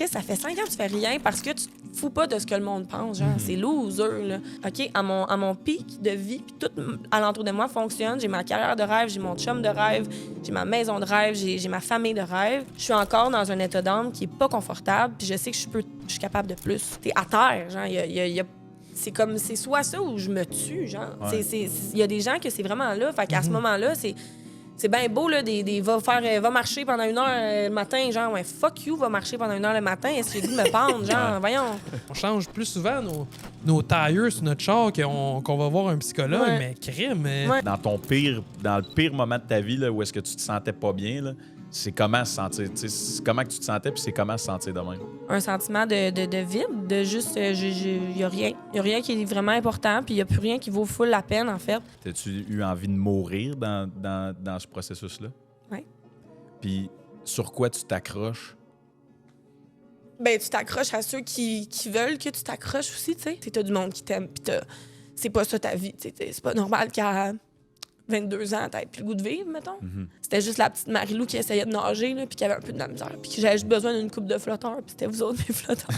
Chris, ça fait 5 ans que tu fais rien parce que tu te fous pas de ce que le monde pense, genre. C'est loser, là. OK, à mon pic de vie, puis tout alentour de moi fonctionne. J'ai ma carrière de rêve, j'ai mon chum de rêve, j'ai ma maison de rêve, j'ai ma famille de rêve. Je suis encore dans un état d'âme qui est pas confortable, puis je sais que je suis capable de plus. T'es à terre, genre. C'est soit ça ou je me tue, genre. Ouais. Il y a des gens que c'est vraiment là. Fait qu'à ce moment-là, c'est bien beau, là, va marcher pendant 1 heure le matin, genre, ouais, fuck you, va marcher pendant 1 heure le matin, est-ce que j'ai dit de me pendre, genre, voyons. On change plus souvent nos tailleurs sur notre char qu'on va voir un psychologue, Ouais. mais crime. Ouais. Dans le pire moment de ta vie, là, où est-ce que tu te sentais pas bien, là, c'est comment se sentir. Comment que tu te sentais, puis c'est comment se sentir de même. Un sentiment de vide, de juste, il y a rien. Il y a rien qui est vraiment important, puis il y a plus rien qui vaut full la peine, en fait. T'as-tu eu envie de mourir dans ce processus-là? Oui. Puis sur quoi tu t'accroches? Ben, tu t'accroches à ceux qui veulent que tu t'accroches aussi, tu sais. T'as du monde qui t'aime, puis c'est pas ça ta vie, tu sais. C'est pas normal qu'à 22 ans, t'avais plus le goût de vivre, mettons. C'était juste la petite Marie-Lou qui essayait de nager, là, puis qui avait un peu de la misère, puis que j'avais juste besoin d'une coupe de flotteurs, puis c'était vous autres, mes flotteurs.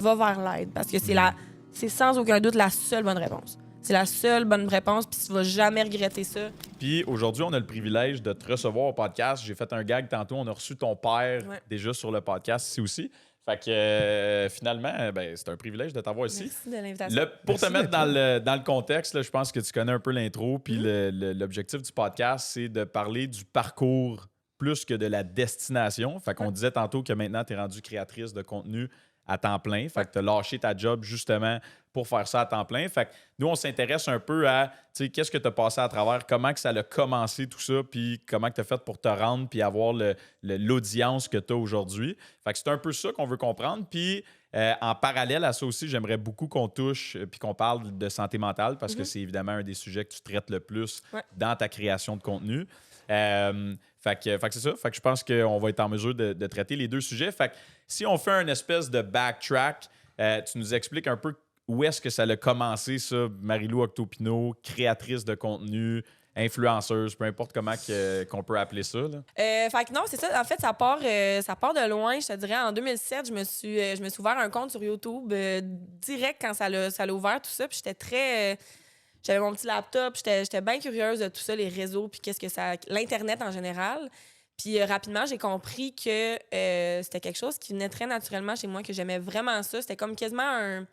Va vers l'aide, parce que c'est sans aucun doute la seule bonne réponse. C'est la seule bonne réponse, puis tu vas jamais regretter ça. Puis aujourd'hui, on a le privilège de te recevoir au podcast. J'ai fait un gag tantôt. On a reçu ton père déjà sur le podcast ici aussi. Fait que finalement, c'est un privilège de t'avoir ici. Merci de l'invitation. Pour te mettre dans le contexte, là, je pense que tu connais un peu l'intro. Puis l'objectif du podcast, c'est de parler du parcours plus que de la destination. Fait qu'on disait tantôt que maintenant, tu es rendue créatrice de contenu à temps plein. Fait que tu as lâché ta job justement pour faire ça à temps plein. Fait que nous, on s'intéresse un peu à qu'est-ce que tu as passé à travers, comment que ça a commencé tout ça, puis comment que tu as fait pour te rendre puis avoir l'audience que tu as aujourd'hui. Fait que c'est un peu ça qu'on veut comprendre. Puis en parallèle à ça aussi, j'aimerais beaucoup qu'on touche puis qu'on parle de santé mentale parce que c'est évidemment un des sujets que tu traites le plus dans ta création de contenu. Fait que c'est ça. Fait que je pense qu'on va être en mesure de traiter les deux sujets. Fait que si on fait un espèce de backtrack, tu nous expliques un peu où est-ce que ça a commencé, ça, Marie-Lou Octopino, créatrice de contenu, influenceuse, peu importe comment qu'on peut appeler ça. Là. Fait que non, c'est ça. En fait, ça part de loin. Je te dirais, en 2007, je me suis ouvert un compte sur YouTube direct quand ça l'a ouvert, tout ça. Puis j'étais très... j'avais mon petit laptop, j'étais bien curieuse de tout ça, les réseaux, puis l'Internet en général. Puis rapidement, j'ai compris que c'était quelque chose qui venait très naturellement chez moi, que j'aimais vraiment ça. C'était comme quasiment un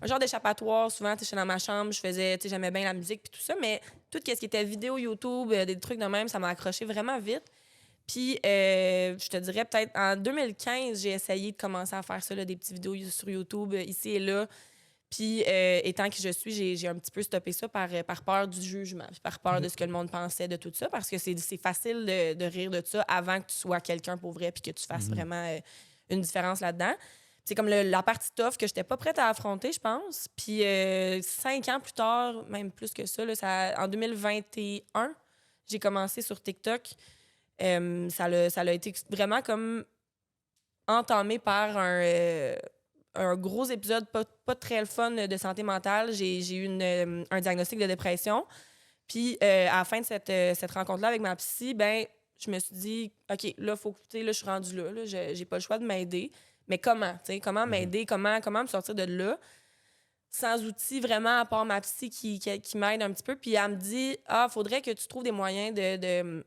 genre d'échappatoire. Souvent, j'étais dans ma chambre, j'aimais bien la musique puis tout ça, mais tout ce qui était vidéo YouTube, des trucs de même, ça m'a accroché vraiment vite. Puis, je te dirais peut-être en 2015, j'ai essayé de commencer à faire ça, là, des petites vidéos sur YouTube, ici et là. Puis, étant que je suis, j'ai un petit peu stoppé ça par peur du jugement, puis par peur de ce que le monde pensait de tout ça, parce que c'est facile de rire de ça avant que tu sois quelqu'un pour vrai puis que tu fasses vraiment une différence là-dedans. C'est comme la partie tough que j'étais pas prête à affronter, je pense. Puis 5 ans plus tard, même plus que ça, en 2021, j'ai commencé sur TikTok. Ça a été vraiment comme entamé par un gros épisode pas très le fun de santé mentale. J'ai eu un diagnostic de dépression. Puis à la fin de cette rencontre-là avec ma psy, je me suis dit, OK, là, là, je suis rendue là, j'ai pas le choix de m'aider. Mais comment? Comment m'aider? Comment me sortir de là? Sans outils vraiment, à part ma psy qui m'aide un petit peu. Puis elle me dit, faudrait que tu trouves des moyens de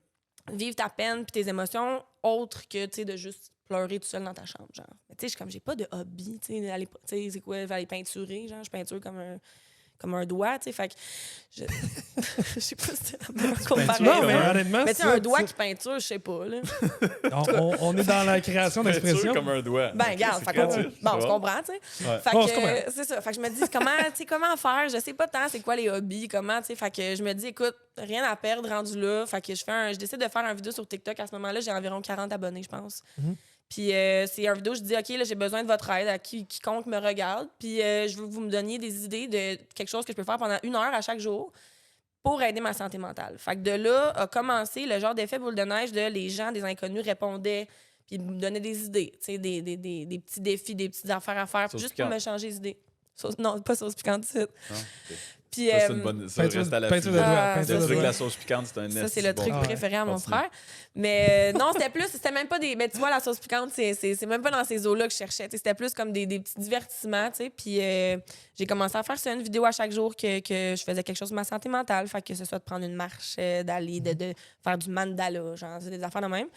vivre ta peine puis tes émotions autres que, de juste pleurer tout seul dans ta chambre, genre. Mais tu sais, j'ai pas de hobby, c'est quoi, aller peinturer, genre, je peinture comme un doigt, tu sais, fait que je sais pas si c'est la meilleure comparaison. Non, mais honnêtement, mais tu sais, un doigt qui peinture, je sais pas, là. On est dans la création d'expression. comme un doigt. Regarde, on se comprend, tu sais. Ouais. Fait que, c'est ça. Fait que je me dis, comment faire? Je sais pas tant c'est quoi les hobbies, comment, tu sais. Fait que je me dis, écoute, rien à perdre rendu là. Fait que je décide de faire une vidéo sur TikTok. À ce moment-là, j'ai environ 40 abonnés, je pense. Puis c'est une vidéo, je dis, OK, là, j'ai besoin de votre aide à quiconque me regarde. Puis je veux que vous me donniez des idées de quelque chose que je peux faire pendant 1 heure à chaque jour pour aider ma santé mentale. Fait que de là a commencé le genre d'effet boule de neige de les gens, des inconnus répondaient puis me donnaient des idées, tu sais, des petits défis, des petites affaires à faire, juste pour me changer les idées. Non, pas sauce piquante. Okay. Puis, Ça, c'est une bonne... Ça reste à la peinture de fin. doigts, Ah, peinture Le de truc de doigts. la sauce piquante, c'est un ça, c'est le bon. truc Ah ouais. préféré à mon Continue. frère. Mais non, c'était même pas des... Mais tu vois, la sauce piquante, c'est même pas dans ces eaux-là que je cherchais. T'sais, c'était plus comme des petits divertissements, tu sais. Puis j'ai commencé à faire ça, une vidéo à chaque jour que je faisais quelque chose de ma santé mentale. Fait que ce soit de prendre une marche, d'aller, de faire du mandala, genre, c'est des affaires de même.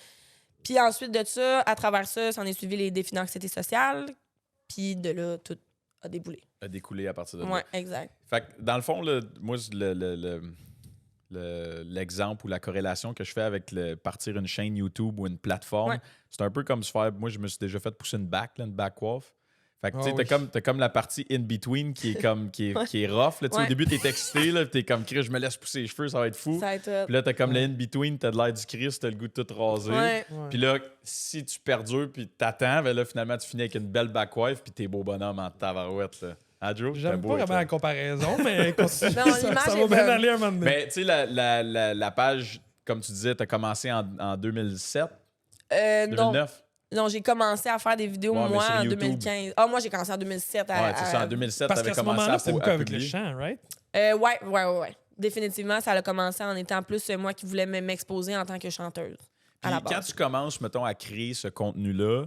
Puis ensuite de ça, à travers ça, s'en est suivi les défis d'anxiété sociale. Puis de là, tout a déboulé. A découlé à partir de là. Ouais, exact. Fait que, dans le fond, là, moi, l'exemple ou la corrélation que je fais avec partir une chaîne YouTube ou une plateforme, Ouais. c'est un peu comme se faire... Moi, je me suis déjà fait pousser une back coiffe. Fait que, tu sais, Ah t'as comme la partie in-between qui est comme qui est rough. Là, tu sais, Ouais. Au début, t'es excité, là, t'es comme, Chris, je me laisse pousser les cheveux, ça va être fou. Ça va être... Puis là, t'as comme le in-between, t'as de l'air du Chris, t'as le goût de tout raser. Ouais. Ouais. Puis là, si tu perdures puis t'attends, ben là, finalement, tu finis avec une belle back wife puis t'es beau bonhomme en tabarouette. Là. Hein, Joe? J'aime C'était beau pas être vraiment là. la comparaison, mais continue, Non, ça l'image va est bien bonne. aller un moment donné. Mais tu sais, la page, comme tu disais, t'as commencé en 2007, Non, 2009. non, j'ai commencé à faire des vidéos, Ouais, mais moi, sur en YouTube. 2015. Ah, moi, j'ai commencé en 2007. Ouais, c'est ça, en 2007, Parce t'avais qu'à ce commencé moment-là, à c'était beaucoup avec le publier. chant, right? Ouais. Définitivement, ça a commencé en étant plus moi qui voulais m'exposer en tant que chanteuse. À Puis la quand base. tu commences, mettons, à créer ce contenu-là,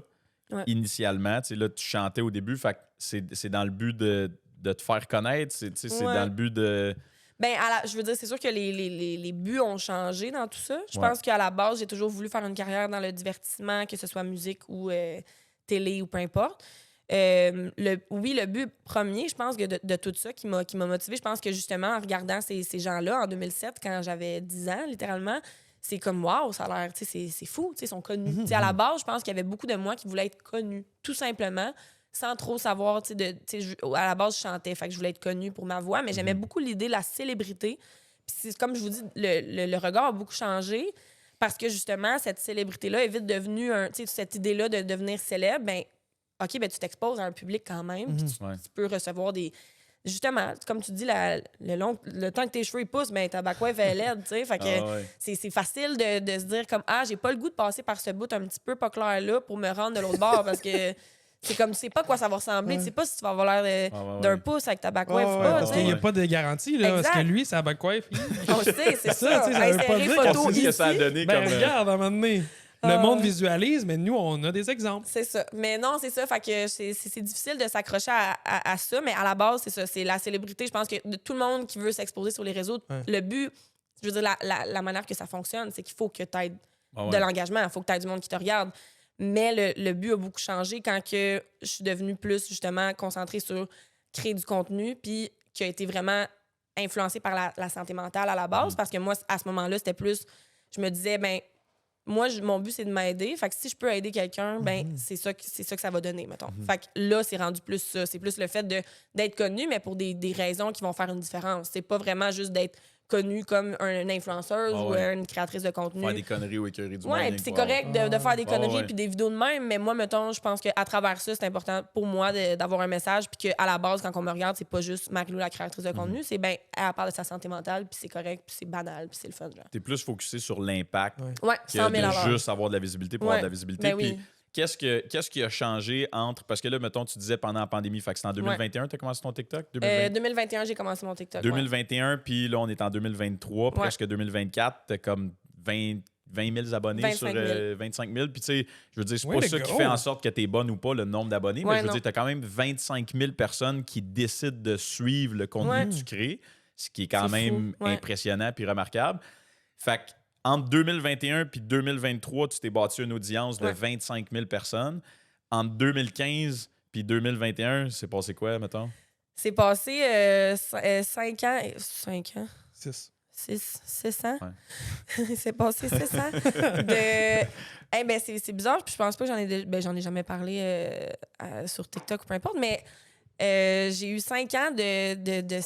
Ouais. initialement, tu sais, là, tu chantais au début, fait que c'est dans le but de te faire connaître, c'est Ouais. dans le but de... Ben, je veux dire, c'est sûr que les buts ont changé dans tout ça. Je Ouais. pense qu'à la base, j'ai toujours voulu faire une carrière dans le divertissement, que ce soit musique ou télé ou peu importe. Le but premier, je pense, que de tout ça qui m'a motivée, je pense que justement, en regardant ces gens-là en 2007, quand j'avais 10 ans, littéralement, c'est comme, waouh, ça a l'air, tu sais, c'est fou, tu sais, ils sont connus. Tu sais, à la base, je pense qu'il y avait beaucoup de moi qui voulaient être connus, tout simplement, sans trop savoir, tu sais, à la base, je chantais, fait que je voulais être connue pour ma voix, mais j'aimais beaucoup l'idée de la célébrité. Puis c'est comme je vous dis, le regard a beaucoup changé parce que justement, cette célébrité-là est vite devenue, tu sais, cette idée-là de devenir célèbre, ben OK, ben tu t'exposes à un public quand même, puis Ouais. tu peux recevoir des... Justement, comme tu dis, le temps que tes cheveux ils poussent, ben ta back wave est laide, tu sais. Fait que Ah ouais. c'est facile de se dire comme, ah, j'ai pas le goût de passer par ce bout un petit peu pas clair là pour me rendre de l'autre bord parce que c'est comme, tu sais pas quoi ça va ressembler, tu sais pas si tu vas avoir l'air ouais. d'un pouce avec ta back Ouais, wave ouais, ou pas, parce tu qu'il n'y sais. a pas de garantie, là. Exact. Parce que lui, sa backwife, On le sait, c'est ça. tu sais, ça veut pas Insérer dire photo C'est ce que ça a ici. donné ben comme... regarde, à un moment donné. Le Ah, monde ouais. visualise, mais nous, on a des exemples. C'est ça. Mais non, c'est ça. Fait que c'est difficile de s'accrocher à ça. Mais à la base, c'est ça. C'est la célébrité. Je pense que de tout le monde qui veut s'exposer sur les réseaux, Ouais. le but, je veux dire, la manière que ça fonctionne, c'est qu'il faut que tu aies Ah ouais. de l'engagement. Il faut que tu aies du monde qui te regarde. Mais le but a beaucoup changé quand que je suis devenue plus, justement, concentrée sur créer du contenu, puis qui a été vraiment influencé par la santé mentale à la base. Parce que moi, à ce moment-là, c'était plus... Je me disais, ben moi, mon but, c'est de m'aider. Fait que si je peux aider quelqu'un, ben c'est ça que ça va donner, mettons. Fait que là, c'est rendu plus ça. C'est plus le fait d'être connu, mais pour des raisons qui vont faire une différence. C'est pas vraiment juste d'être connu comme une influenceuse Ah ou ouais. une créatrice de contenu. Faire des conneries ou écœurer du monde. Ouais, rien puis que c'est pour correct de faire des Ah, conneries ouais. puis des vidéos de même, mais moi, mettons, je pense qu'à travers ça, c'est important pour moi d'avoir un message puis qu'à la base, quand on me regarde, c'est pas juste Marie-Lou, la créatrice de contenu, c'est ben elle parle de sa santé mentale puis c'est correct puis c'est banal puis c'est le fun, genre. T'es plus focusé sur l'impact Ouais, que 100 000 à l'heure. de juste avoir de la visibilité pour Ouais. avoir de la visibilité. Ben oui. Puis qu'est-ce qui a changé entre... Parce que là, mettons, tu disais pendant la pandémie, fait que c'était en 2021, tu as commencé ton TikTok? 2021, j'ai commencé mon TikTok. 2021, puis là, on est en 2023, presque 2024. T'as comme 20 000 abonnés 25 sur 000. 25 000. Puis tu sais, je veux dire, c'est Way pas to ça qui go. fait en sorte que t'es bonne ou pas, le nombre d'abonnés. Mais Ouais, je veux non. dire, t'as quand même 25 000 personnes qui décident de suivre le contenu Ouais. que tu crées, ce qui est quand C'est même fou, ouais. impressionnant puis remarquable. Fait que entre 2021 puis 2023, tu t'es bâti une audience de Ouais. 25 000 personnes. Entre 2015 puis 2021, c'est passé quoi, mettons? C'est passé 5 ans. 5 ans? 6 ans? Ouais. C'est passé 6 ans de... Eh ben c'est bizarre, puis je pense pas que j'en ai jamais parlé sur TikTok ou peu importe, mais j'ai eu 5 ans de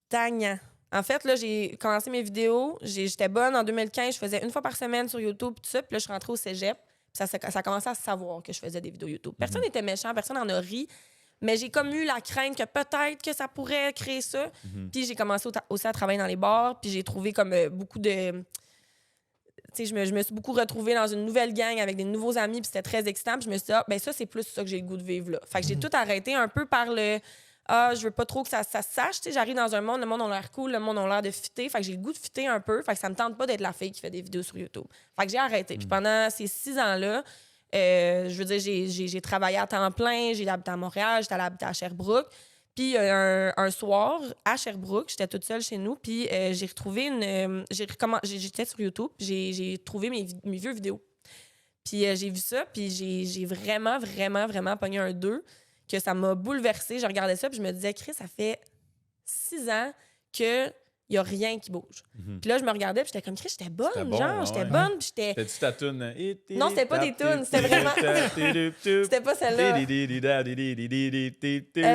stagnant. En fait, là, j'ai commencé mes vidéos, j'étais bonne en 2015, je faisais une fois par semaine sur YouTube, tout ça, puis là, je suis rentrée au cégep, puis ça a commencé à se savoir que je faisais des vidéos YouTube. Personne n'était méchant, personne n'en a ri, mais j'ai comme eu la crainte que peut-être que ça pourrait créer ça. Puis j'ai commencé aussi à travailler dans les bars, puis j'ai trouvé comme beaucoup de... Tu sais, je me suis beaucoup retrouvée dans une nouvelle gang avec des nouveaux amis, puis c'était très excitant. Puis je me suis dit, ah, ben ça, c'est plus ça que j'ai le goût de vivre là. Fait que j'ai tout arrêté un peu par je veux pas trop que ça se sache. Tu sais, j'arrive dans un monde, le monde a l'air cool, le monde a l'air de fitter. Fait que j'ai le goût de fitter un peu. Fait que ça me tente pas d'être la fille qui fait des vidéos sur YouTube. Fait que j'ai arrêté. Puis pendant ces 6 ans-là, je veux dire, j'ai travaillé à temps plein, j'ai habité à Montréal, j'étais allée habiter à Sherbrooke. Puis un soir, à Sherbrooke, j'étais toute seule chez nous, puis j'ai retrouvé j'étais sur YouTube, j'ai trouvé mes vieux vidéos. Puis j'ai vu ça, puis j'ai vraiment, vraiment, vraiment pogné un 2, que ça m'a bouleversée. Je regardais ça, puis je me disais, Chris, ça fait 6 ans que il n'y a rien qui bouge. Puis là, je me regardais, puis j'étais comme, Chris, j'étais bonne, j'étais bonne, puis j'étais... C'était-tu ta toune? Non, c'était pas des tunes, c'était vraiment... C'était pas celle-là.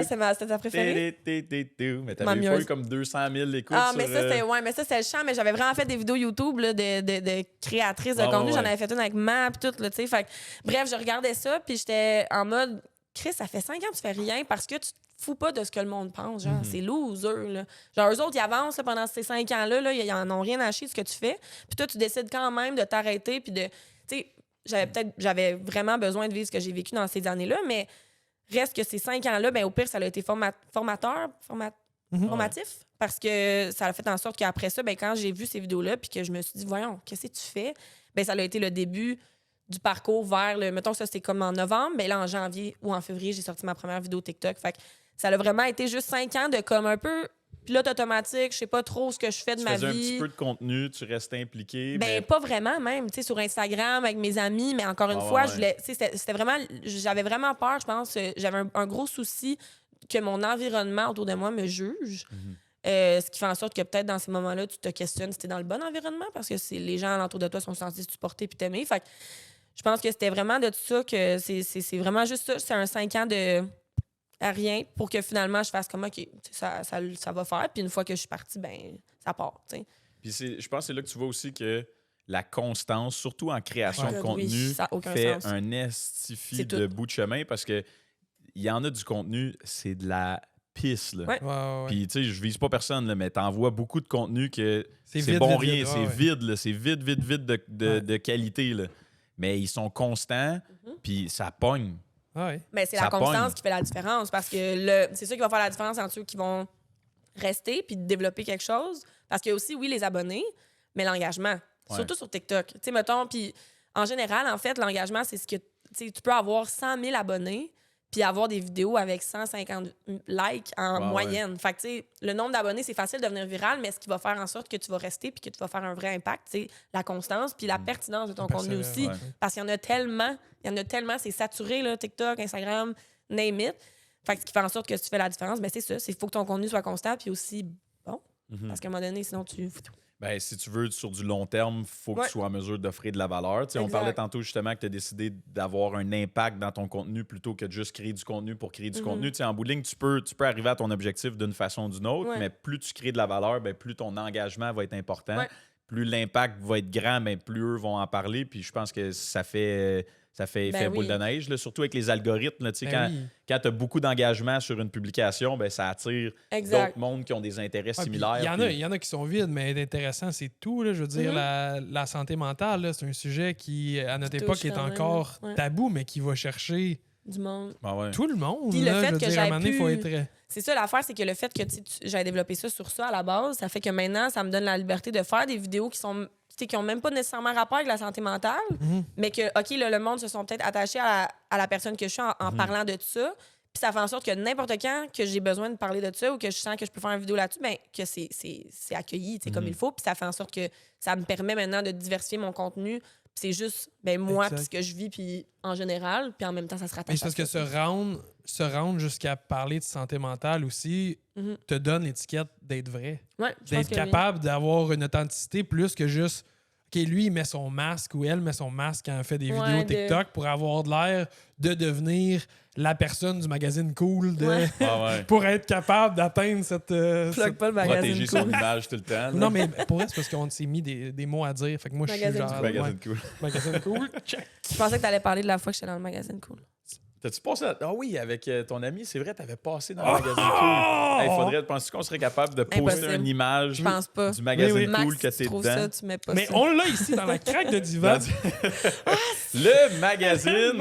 C'était ta préférée? Mais t'avais pas eu comme 200 000 écoutes mais ça, c'était le chant, mais j'avais vraiment fait des vidéos YouTube là, de créatrices de contenu. J'en avais fait une avec Ma, puis tout, là, tu sais. Fait que, bref, je regardais ça, puis j'étais en mode, Chris, ça fait 5 ans que tu fais rien parce que tu te fous pas de ce que le monde pense, genre, c'est loser, là. Genre, eux autres, ils avancent là, pendant ces 5 ans-là, là, ils en ont rien à chier de ce que tu fais. Puis toi, tu décides quand même de t'arrêter, puis de... Tu sais, j'avais vraiment besoin de vivre ce que j'ai vécu dans ces années-là, mais reste que ces 5 ans-là, ben au pire, ça a été formatif, parce que ça a fait en sorte qu'après ça, ben quand j'ai vu ces vidéos-là, puis que je me suis dit, voyons, qu'est-ce que tu fais? Ben ça a été le début du parcours vers le... Mettons que ça, c'était comme en novembre, mais là, en janvier ou en février, j'ai sorti ma première vidéo TikTok. Fait que ça a vraiment été juste 5 ans de comme un peu pilote automatique, je sais pas trop ce que je fais de ma vie. Tu faisais un petit peu de contenu, tu restais impliqué. Ben, pas vraiment même, tu sais, sur Instagram, avec mes amis, mais encore une fois, c'était vraiment... J'avais vraiment peur, je pense. J'avais un gros souci que mon environnement autour de moi me juge. Ce qui fait en sorte que peut-être dans ces moments-là, tu te questionnes si t'es dans le bon environnement parce que les gens autour de toi sont censés te supporter puis t'aimer. Fait que je pense que c'était vraiment de tout ça que c'est vraiment juste ça. C'est un 5 ans de à rien pour que finalement je fasse comme OK, ça va faire. Puis une fois que je suis partie, ben ça part. T'sais. Puis je pense que c'est là que tu vois aussi que la constance, surtout en création de contenu, fait un estifi de bout de chemin parce que il y en a du contenu, c'est de la pisse. Là. Ouais. Puis, tu sais, je vise pas personne, là, mais t'envoies beaucoup de contenu que c'est vide, bon vide, rien, vide, c'est vide, là, c'est vide de qualité. Là. Mais ils sont constants, puis ça pogne. Mais c'est la constance qui fait la différence parce que c'est ça qui va faire la différence entre ceux qui vont rester puis développer quelque chose. Parce qu'il y a aussi, oui, les abonnés, mais l'engagement. Surtout sur TikTok. Tu sais, mettons, puis en général, en fait, l'engagement, c'est ce que tu peux avoir 100 000 abonnés puis avoir des vidéos avec 150 likes en moyenne. Fait que, tu sais, le nombre d'abonnés, c'est facile de devenir viral, mais ce qui va faire en sorte que tu vas rester puis que tu vas faire un vrai impact, c'est la constance puis la pertinence de ton contenu aussi. Parce qu'il y en a tellement, c'est saturé, là, TikTok, Instagram, name it. Fait que ce qui fait en sorte que tu fais la différence, ben c'est ça. Il faut que ton contenu soit constant puis aussi bon. Parce qu'à un moment donné, sinon, Ben, si tu veux, sur du long terme, il faut que tu sois en mesure d'offrir de la valeur. On parlait tantôt justement que tu as décidé d'avoir un impact dans ton contenu plutôt que de juste créer du contenu pour créer du contenu. En bout de ligne, tu peux arriver à ton objectif d'une façon ou d'une autre, mais plus tu crées de la valeur, ben, plus ton engagement va être important. Plus l'impact va être grand, ben, plus eux vont en parler. Puis je pense que ça fait effet boule de neige, là, surtout avec les algorithmes. Là, quand tu as beaucoup d'engagement sur une publication, ben, ça attire d'autres mondes qui ont des intérêts similaires. Il y en a qui sont vides, mais intéressant, c'est tout. Là, je veux dire, la santé mentale, là, c'est un sujet qui, à notre époque, est encore tabou, mais qui va chercher du monde. Tout le monde. Puis le fait que faut être... C'est ça l'affaire, c'est que le fait que j'ai développé ça sur ça à la base, ça fait que maintenant, ça me donne la liberté de faire des vidéos qui ont même pas nécessairement rapport avec la santé mentale, mais que, OK, là, le monde se sont peut-être attachés à la personne que je suis en parlant de ça. Puis ça fait en sorte que n'importe quand que j'ai besoin de parler de ça ou que je sens que je peux faire une vidéo là-dessus, bien, que c'est accueilli comme il faut. Puis ça fait en sorte que ça me permet maintenant de diversifier mon contenu. Puis c'est juste moi, puis ce que je vis, puis en général. Puis en même temps, ça se rattache. Mais c'est parce que se rendre jusqu'à parler de santé mentale aussi te donne l'étiquette d'être vrai. D'être capable d'avoir une authenticité plus que juste OK, lui, il met son masque ou elle met son masque quand elle fait des vidéos TikTok pour avoir de l'air de devenir la personne du magazine cool pour être capable d'atteindre cette... pas le magazine protéger son image tout le temps. Là. Non, mais pour elle, c'est parce qu'on s'est mis des mots à dire. Fait que moi, je suis genre... Magazine cool. Magazine cool, check. Je pensais que tu allais parler de la fois que j'étais dans le magazine cool. T'as-tu passé Ah oui, avec ton ami, c'est vrai, t'avais passé dans le magazine Cool. Hey, faudrait, penses-tu qu'on serait capable de poster une image du magazine Cool que t'es dedans? Ça, tu mets pas mais ça. on l'a ici dans la craque de divan. Le magazine!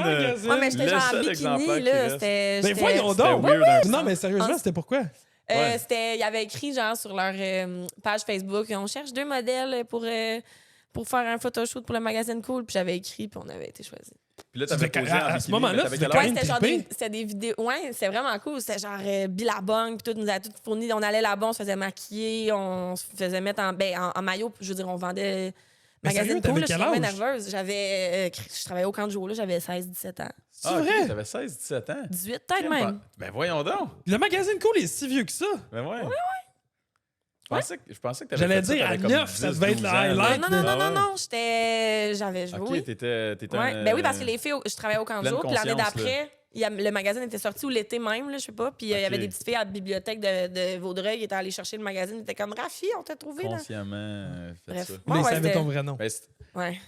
Ouais, mais j'étais genre en bikini, là. Mais voyons donc! Non, mais sérieusement, c'était pourquoi? Il y avait écrit genre sur leur page Facebook, on cherche 2 modèles pour faire un photoshoot pour le magazine Cool. Puis j'avais écrit, puis on avait été choisis. Puis là, t'avais posé à ce moment-là, c'était des vidéos. Ouais, c'était vraiment cool. C'était genre Billabong, puis tout nous a tout fourni. On allait là-bas, on se faisait maquiller, on se faisait mettre en maillot. Je veux dire, on vendait magazine Cool. Je suis vraiment nerveuse. Je travaillais au camp de jour, là, j'avais 16-17 ans. C'est vrai? T'avais 16-17 ans? 18 peut-être même. Ben voyons donc! Le magazine Cool est si vieux que ça. Ben ouais. Je pensais que t'avais J'allais dire à 9, ça devait être le highlight. Non. J'avais joué. OK, t'étais Ben oui, parce que les filles, je travaillais au camp de jour, puis l'année d'après, le magazine était sorti ou l'été même, là, je sais pas. Puis il y avait des petites filles à la bibliothèque de Vaudreuil qui étaient allées chercher le magazine. Ils étaient comme Rafi, on t'a trouvé. Consciemment fait bref. Ça. Mais ils savaient ton vrai nom. Ouais.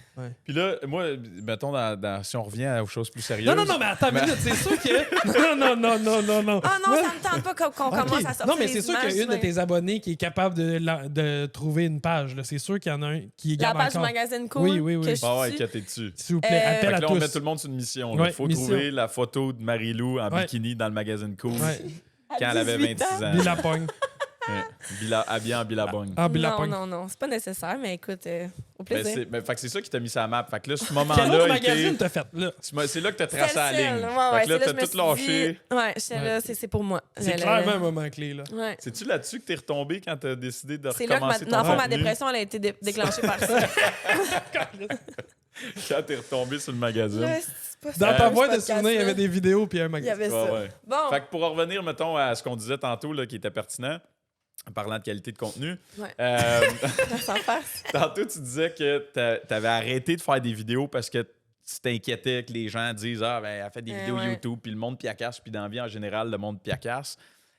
Puis là, moi, mettons, si on revient aux choses plus sérieuses. Non, mais attends une minute, c'est sûr que. Non. Ah non, ça me tente pas qu'on commence à sortir. Non, mais c'est sûr qu'il y a une de tes abonnés qui est capable de trouver une page. Là. C'est sûr qu'il y en a un qui est la capable. page du magazine Cool. Oui. Que t'es dessus. S'il vous plaît, appelle à tous. Là, on met tout le monde sur une mission. Il faut trouver la photo de Marie-Lou en bikini dans le magazine Cool quand elle avait 26 ans. Billabong. Habillée en Billabong. Non, c'est pas nécessaire, mais écoute, au plaisir. Fait que c'est ça qui t'a mis sur la map. Fait que là, ce moment-là. Quel autre magazine t'as fait là? C'est là que t'as tracé la ligne. Fait que là, t'as tout lâché. J'étais là, c'est pour moi. C'est clairement un moment clé, là. C'est-tu là-dessus que t'es retombé quand t'as décidé de recommencer ton là que ma contenu? dépression elle a été déclenchée par ça. Quand t'es retombé sur le magazine. Dans ta boîte de souvenirs, il y avait des vidéos puis un magazine. Il y avait ça. Bon. Fait que pour revenir, mettons, à ce qu'on disait tantôt, là, qui était pertinent, en parlant de qualité de contenu. Tantôt, tu disais que t'avais arrêté de faire des vidéos parce que tu t'inquiétais que les gens disent elle fait des vidéos YouTube, puis le monde piacasse, puis dans la vie en général, le monde piacasse.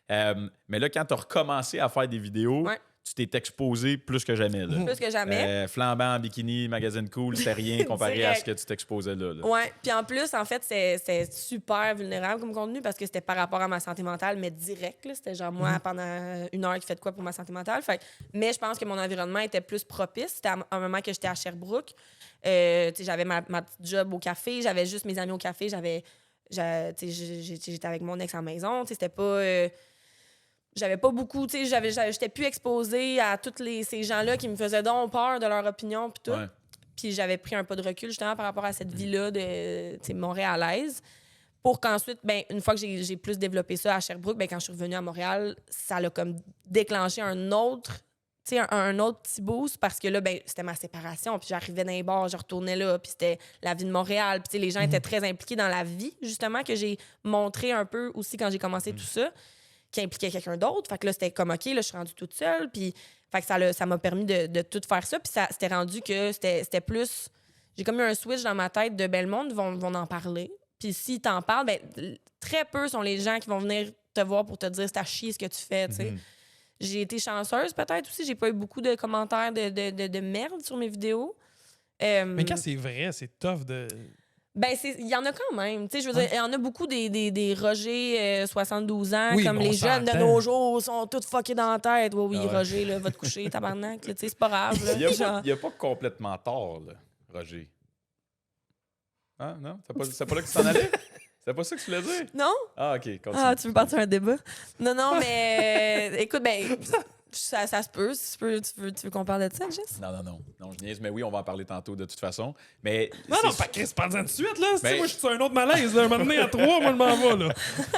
Mais là, quand tu as recommencé à faire des vidéos, tu t'es exposé plus que jamais. Là. Plus que jamais. Flambant en bikini, magazine Cool, c'était rien comparé à ce que tu t'exposais là. Ouais, puis en plus, en fait, c'est super vulnérable comme contenu parce que c'était par rapport à ma santé mentale, mais direct. C'était genre moi, pendant 1 heure, qui fait de quoi pour ma santé mentale. Mais je pense que mon environnement était plus propice. C'était à un moment que j'étais à Sherbrooke. J'avais ma petite job au café, j'avais juste mes amis au café, j'étais avec mon ex en maison. C'était pas... j'avais pas beaucoup, j'étais plus exposée à tous ces gens-là qui me faisaient donc peur de leur opinion puis tout. Puis j'avais pris un pas de recul justement par rapport à cette vie-là de montréalaise. Pour qu'ensuite, une fois que j'ai plus développé ça à Sherbrooke, quand je suis revenue à Montréal, ça l'a comme déclenché un autre petit boost parce que là, c'était ma séparation. Puis j'arrivais dans les bars, je retournais là, puis c'était la vie de Montréal. Puis les gens étaient très impliqués dans la vie, justement, que j'ai montré un peu aussi quand j'ai commencé tout ça, qui impliquait quelqu'un d'autre. Fait que là, c'était comme, OK, là, je suis rendue toute seule. Puis fait que ça m'a permis de tout faire ça. Puis c'était rendu que c'était plus... J'ai comme eu un switch dans ma tête de le monde vont en parler. Puis s'ils t'en parlent, très peu sont les gens qui vont venir te voir pour te dire c'est à chier ce que tu fais, tu sais. J'ai été chanceuse peut-être aussi. J'ai pas eu beaucoup de commentaires de merde sur mes vidéos. Mais quand c'est vrai, c'est tough de... Il y en a quand même. Je veux dire, il y en a beaucoup des Roger 72 ans, comme les jeunes de nos jours sont tous fuckés dans la tête. Oui, Roger, là, va te coucher, tabarnak. C'est pas grave. Là, il n'y a pas complètement tort, là, Roger. Ah, non? C'est pas là que tu t'en allais? C'est pas ça que tu voulais dire? Non? Ah, OK. Continue. Ah, tu veux partir un débat? Non, mais écoute, ça se peut. Tu veux qu'on parle de ça, Jess? Non, je niaise, mais oui, on va en parler tantôt de toute façon. Mais non, pas Chris, parle-en tout de suite, là. Moi, je suis sur un autre malaise, là. Un moment donné, à 3, moi, je m'en vais,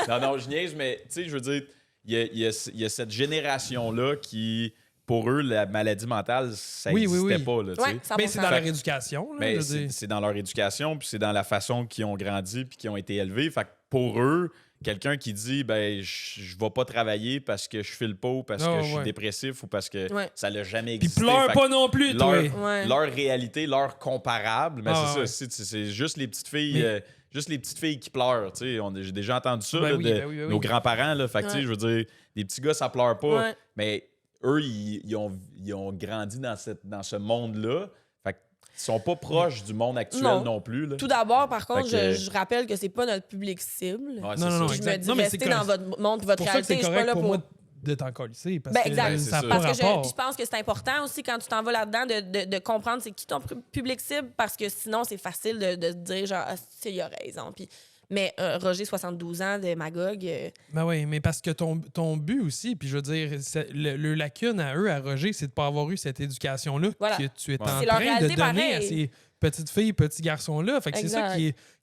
là. Non, je niaise, mais tu sais, je veux dire, il y a cette génération-là qui... Pour eux, la maladie mentale, ça n'existait pas. Là, mais c'est dans leur éducation. Là, c'est dans leur éducation, puis c'est dans la façon qu'ils ont grandi puis qu'ils ont été élevés. Fait que pour eux, quelqu'un qui dit je vais pas travailler parce que je file pas ou parce que je suis dépressif ou parce que ça l'a jamais existé. Puis pleure pas non plus, leur réalité, leur comparable, mais c'est ça, c'est juste les petites filles... Juste les petites filles qui pleurent, tu sais. J'ai déjà entendu ça nos grands-parents, là. Fait que, tu sais, je veux dire, des petits gars, ça pleure pas. Mais eux, ils ont grandi dans ce monde-là. Fait que sont pas proches du monde actuel non plus. Là. Tout d'abord, par contre, je rappelle que c'est pas notre public cible. Ouais, non, je me dis, restez dans votre monde, votre réalité. Je suis pas là pour moi de t'en colisser. Exact. Ça parce que je pense que c'est important aussi quand tu t'en vas là-dedans de comprendre c'est qui ton public cible, parce que sinon, c'est facile de se dire genre, il a raison. Puis, mais Roger, 72 ans, de Magog... Ben oui, mais parce que ton but aussi, puis je veux dire, le lacune à eux, à Roger, c'est de pas avoir eu cette éducation-là que tu es en train de donner à ces petites filles, petits garçons-là. Fait que c'est ça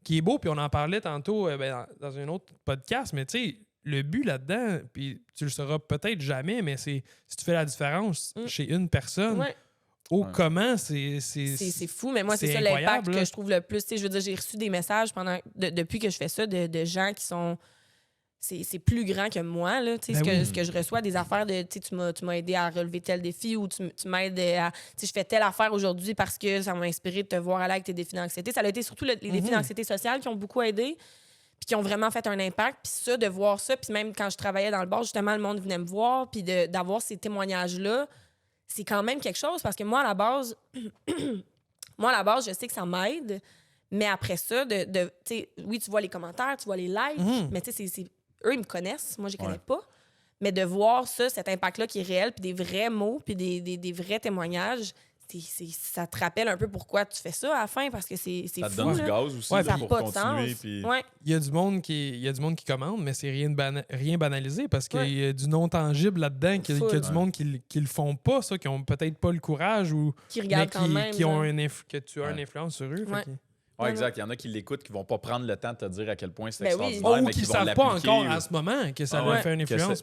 qui est beau, puis on en parlait tantôt dans un autre podcast, mais tu sais, le but là-dedans, puis tu le sauras peut-être jamais, mais c'est si tu fais la différence chez une personne... comment c'est fou, mais moi, c'est ça l'impact que je trouve le plus. Je veux dire, j'ai reçu des messages depuis que je fais ça de gens qui sont. C'est plus grand que moi, là. Ce que je reçois, des affaires de. Tu m'as aidé à relever tel défi ou tu m'aides à. Je fais telle affaire aujourd'hui parce que ça m'a inspiré de te voir aller avec tes défis d'anxiété. Ça a été surtout les défis d'anxiété sociale qui ont beaucoup aidé puis qui ont vraiment fait un impact. Puis ça, de voir ça, puis même quand je travaillais dans le bar, justement, le monde venait me voir, puis d'avoir ces témoignages-là. C'est quand même quelque chose parce que moi, à la base, je sais que ça m'aide, mais après ça, oui, tu vois les commentaires, tu vois les likes, mais eux, ils me connaissent, moi, je les connais pas. Mais de voir ça, cet impact-là qui est réel, puis des vrais mots, puis des vrais témoignages, ça te rappelle un peu pourquoi tu fais ça à la fin, parce que c'est fou. Ça te donne du gaz aussi ça pour pas continuer. De sens. Puis... Il y a du monde qui commande, mais c'est rien banalisé parce qu'il y a du non-tangible là-dedans, qu'il y a du monde qui le font pas, ça, qui ont peut-être pas le courage ou qui regardent quand même, qui ont que tu as une influence sur eux. Oui, exact. Il y en a qui l'écoutent, qui vont pas prendre le temps de te dire à quel point c'est extraordinaire. Ou qui ne savent pas encore à ce moment que ça va faire une influence.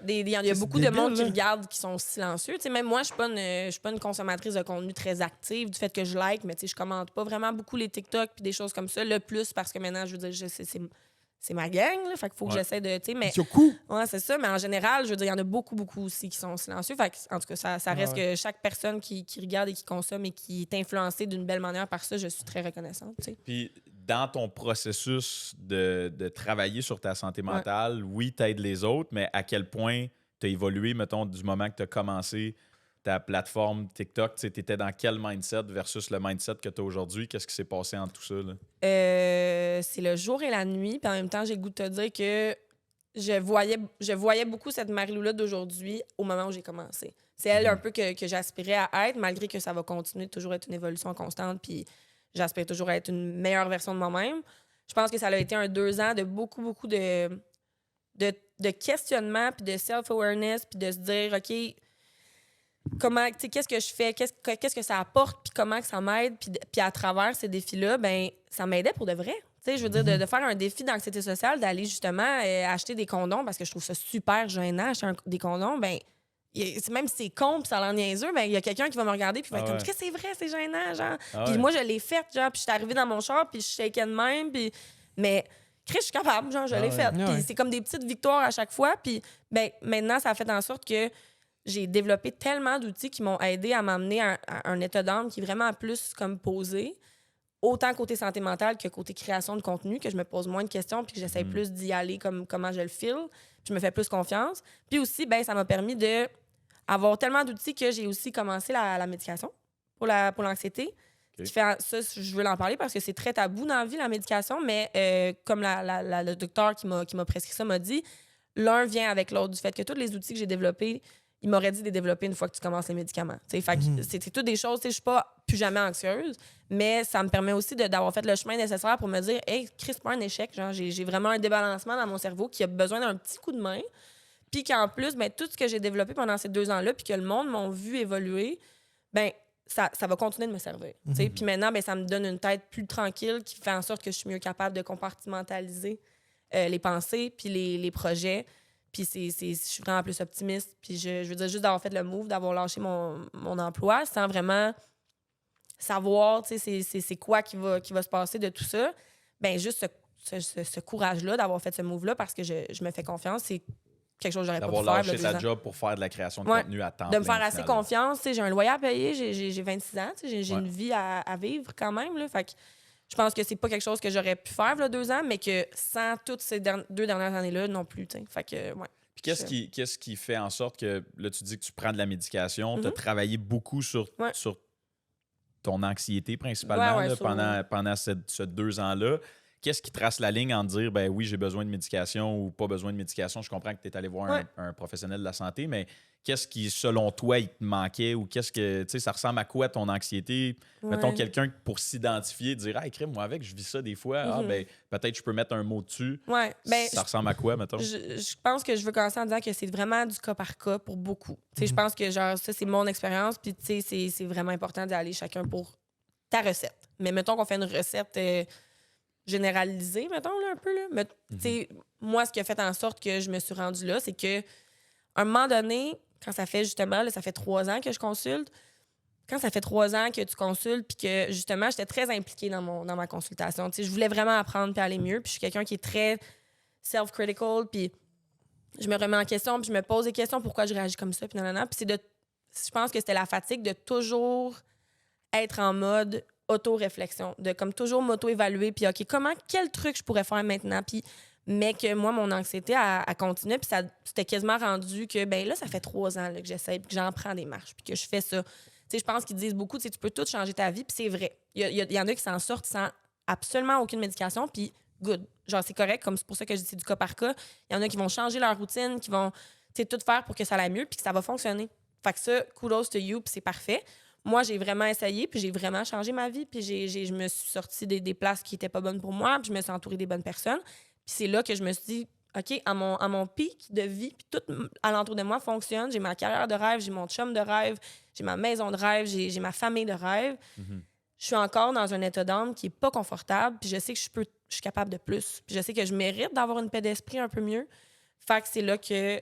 Il y a beaucoup de monde qui regardent, qui sont silencieux. Même moi, je ne suis pas une consommatrice de contenu très active du fait que je like, mais je commente pas vraiment beaucoup les TikTok puis des choses comme ça. Le plus parce que maintenant, je veux dire, c'est ma gang, là. Fait qu'il faut que j'essaie de. Mais c'est ça. Mais en général, je veux dire, il y en a beaucoup, beaucoup aussi qui sont silencieux. Fait que, en tout cas, ça reste que chaque personne qui regarde et qui consomme et qui est influencée d'une belle manière par ça, je suis très reconnaissante. Puis, dans ton processus de travailler sur ta santé mentale, oui, t'aides les autres, mais à quel point tu as évolué, mettons, du moment que tu as commencé ta plateforme TikTok, tu étais dans quel mindset versus le mindset que tu as aujourd'hui? Qu'est-ce qui s'est passé en tout ça? Là? C'est le jour et la nuit. Puis en même temps, j'ai le goût de te dire que je voyais beaucoup cette Marie-Lou-là d'aujourd'hui au moment où j'ai commencé. C'est elle un peu que j'aspirais à être, malgré que ça va continuer de toujours être une évolution constante. Puis j'aspire toujours à être une meilleure version de moi-même. Je pense que ça a été 2 ans de beaucoup, beaucoup de questionnement, puis de self-awareness, puis de se dire, OK, comment, qu'est-ce que je fais, qu'est-ce que ça apporte, puis comment que ça m'aide, puis à travers ces défis-là, ben ça m'aidait pour de vrai. Je veux dire, de faire un défi d'anxiété sociale, d'aller justement acheter des condoms, parce que je trouve ça super gênant, acheter des condoms, ben même si c'est con, puis ça a l'air niaiseux, ben il y a quelqu'un qui va me regarder, puis va être comme, qu'est-ce que c'est vrai, c'est gênant, genre. Puis moi, je l'ai fait, genre, puis je suis arrivée dans mon char, puis je shakeais de même, puis... Mais... Chris, je suis capable, genre, je l'ai fait. Puis c'est comme des petites victoires à chaque fois. Puis ben, maintenant, ça a fait en sorte que j'ai développé tellement d'outils qui m'ont aidé à m'amener à un état d'âme qui est vraiment plus comme posé, autant côté santé mentale que côté création de contenu, que je me pose moins de questions puis que j'essaie plus d'y aller comme comment je le file. Puis je me fais plus confiance. Puis aussi, ben, ça m'a permis d'avoir tellement d'outils que j'ai aussi commencé la médication pour l'anxiété. Ça, je veux en parler parce que c'est très tabou dans la vie, la médication, mais comme le docteur qui m'a prescrit ça m'a dit, l'un vient avec l'autre, du fait que tous les outils que j'ai développés, il m'aurait dit de les développer une fois que tu commences les médicaments. Fait que c'est toutes des choses, je suis pas plus jamais anxieuse, mais ça me permet aussi d'avoir fait le chemin nécessaire pour me dire, hey, Chris, c'est pas un échec, genre, j'ai vraiment un débalancement dans mon cerveau qui a besoin d'un petit coup de main, puis qu'en plus, ben, tout ce que j'ai développé pendant ces 2 ans-là, puis que le monde m'a vu évoluer, ben ça va continuer de me servir. Puis maintenant, ben, ça me donne une tête plus tranquille qui fait en sorte que je suis mieux capable de compartimentaliser les pensées puis les projets. Puis je suis vraiment plus optimiste. Puis je veux dire, juste d'avoir fait le move, d'avoir lâché mon emploi sans vraiment savoir c'est quoi qui va se passer de tout ça. Ben juste ce courage-là d'avoir fait ce move-là parce que je me fais confiance, c'est quelque chose que j'aurais pas pu faire. D'avoir lâché ta job pour faire de la création de contenu à temps plein. De me faire assez confiance. J'ai un loyer à payer, j'ai 26 ans, j'ai une vie à vivre quand même. Là, fait que je pense que c'est pas quelque chose que j'aurais pu faire là, 2 ans, mais que sans toutes ces 2 dernières années-là non plus. Fait que, Puis qu'est-ce qui fait en sorte que, là, tu dis que tu prends de la médication, tu as travaillé beaucoup sur ton anxiété principalement Ouais, pendant ces 2 ans-là. Qu'est-ce qui trace la ligne en dire, ben oui, j'ai besoin de médication ou pas besoin de médication? Je comprends que tu es allé voir un professionnel de la santé, mais qu'est-ce qui, selon toi, il te manquait ou qu'est-ce que, tu sais, ça ressemble à quoi ton anxiété? Mettons quelqu'un pour s'identifier, dire, ah, crème, moi, avec, je vis ça des fois. Ben, peut-être je peux mettre un mot dessus. Ouais. Ben, ça ressemble à quoi, mettons? Je pense que je veux commencer en disant que c'est vraiment du cas par cas pour beaucoup. Tu sais, je pense que, genre, ça, c'est mon expérience, puis, tu sais, c'est vraiment important d'aller chacun pour ta recette. Mais mettons qu'on fait une recette généralisée, mettons, là, un peu, là. Mais, tu sais, moi, ce qui a fait en sorte que je me suis rendue là, c'est que à un moment donné, quand ça fait justement, là, ça fait 3 ans que je consulte, quand ça fait 3 ans que tu consultes, puis que justement, j'étais très impliquée dans ma consultation. Tu sais, je voulais vraiment apprendre puis aller mieux. Puis je suis quelqu'un qui est très self-critical, puis je me remets en question, puis je me pose des questions pourquoi je réagis comme ça, puis nanana. Puis je pense que c'était la fatigue de toujours être en mode auto-réflexion, de comme toujours m'auto-évaluer, puis OK, quel truc je pourrais faire maintenant, puis mais que moi, mon anxiété, elle continuait, puis c'était quasiment rendu que, ben là, ça fait 3 ans là, que j'essaie, puis que j'en prends des marches, puis que je fais ça. Tu sais, je pense qu'ils disent beaucoup, tu sais, tu peux tout changer ta vie, puis c'est vrai. Il y en a qui s'en sortent sans absolument aucune médication, puis good. Genre, c'est correct, comme c'est pour ça que je dis c'est du cas par cas. Il y en a qui vont changer leur routine, qui vont, tu sais, tout faire pour que ça aille mieux, puis que ça va fonctionner. Fait que ça, kudos to you, puis c'est parfait. Moi, j'ai vraiment essayé, puis j'ai vraiment changé ma vie, puis je me suis sortie des places qui n'étaient pas bonnes pour moi, puis je me suis entourée des bonnes personnes. Puis c'est là que je me suis dit, OK, à mon pic de vie, puis tout alentour de moi fonctionne. J'ai ma carrière de rêve, j'ai mon chum de rêve, j'ai ma maison de rêve, j'ai ma famille de rêve. Je suis encore dans un état d'âme qui est pas confortable, puis je sais que je suis capable de plus. Puis je sais que je mérite d'avoir une paix d'esprit un peu mieux. Fait que c'est là que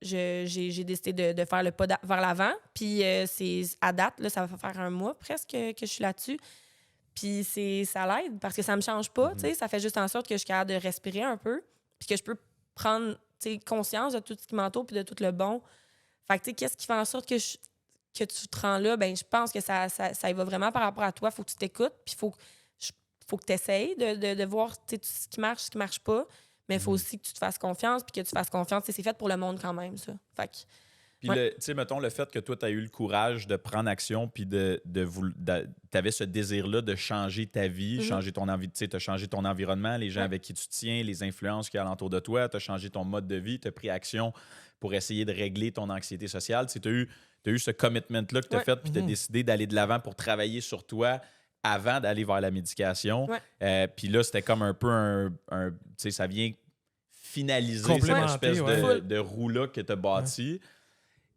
j'ai décidé de faire le pas vers l'avant. Puis c'est à date, là, ça va faire 1 mois presque que je suis là-dessus. Puis ça l'aide parce que ça me change pas, tu sais. Ça fait juste en sorte que je suis capable de respirer un peu, puis que je peux prendre, tu sais, conscience de tout ce qui m'entoure puis de tout le bon. Fait que, tu sais, qu'est-ce qui fait en sorte que tu te rends là? Ben je pense que ça y va vraiment par rapport à toi. Faut que tu t'écoutes, puis faut que tu essayes de voir, tu sais, ce qui marche pas. Mais il faut aussi que tu te fasses confiance, puis que tu fasses confiance. C'est fait pour le monde quand même, ça. Fait que, puis, tu sais, mettons, le fait que toi, tu as eu le courage de prendre action, puis tu avais ce désir-là de changer ta vie, changer ton envie, tu sais, tu as changé ton environnement, les gens avec qui tu te tiens, les influences qu'il y a alentour de toi, tu as changé ton mode de vie, tu as pris action pour essayer de régler ton anxiété sociale. Tu sais, tu as eu ce commitment-là que tu as fait, puis tu as décidé d'aller de l'avant pour travailler sur toi avant d'aller vers la médication. Puis là, c'était comme un peu tu sais, ça vient finaliser cette espèce de roue-là que tu as bâtie.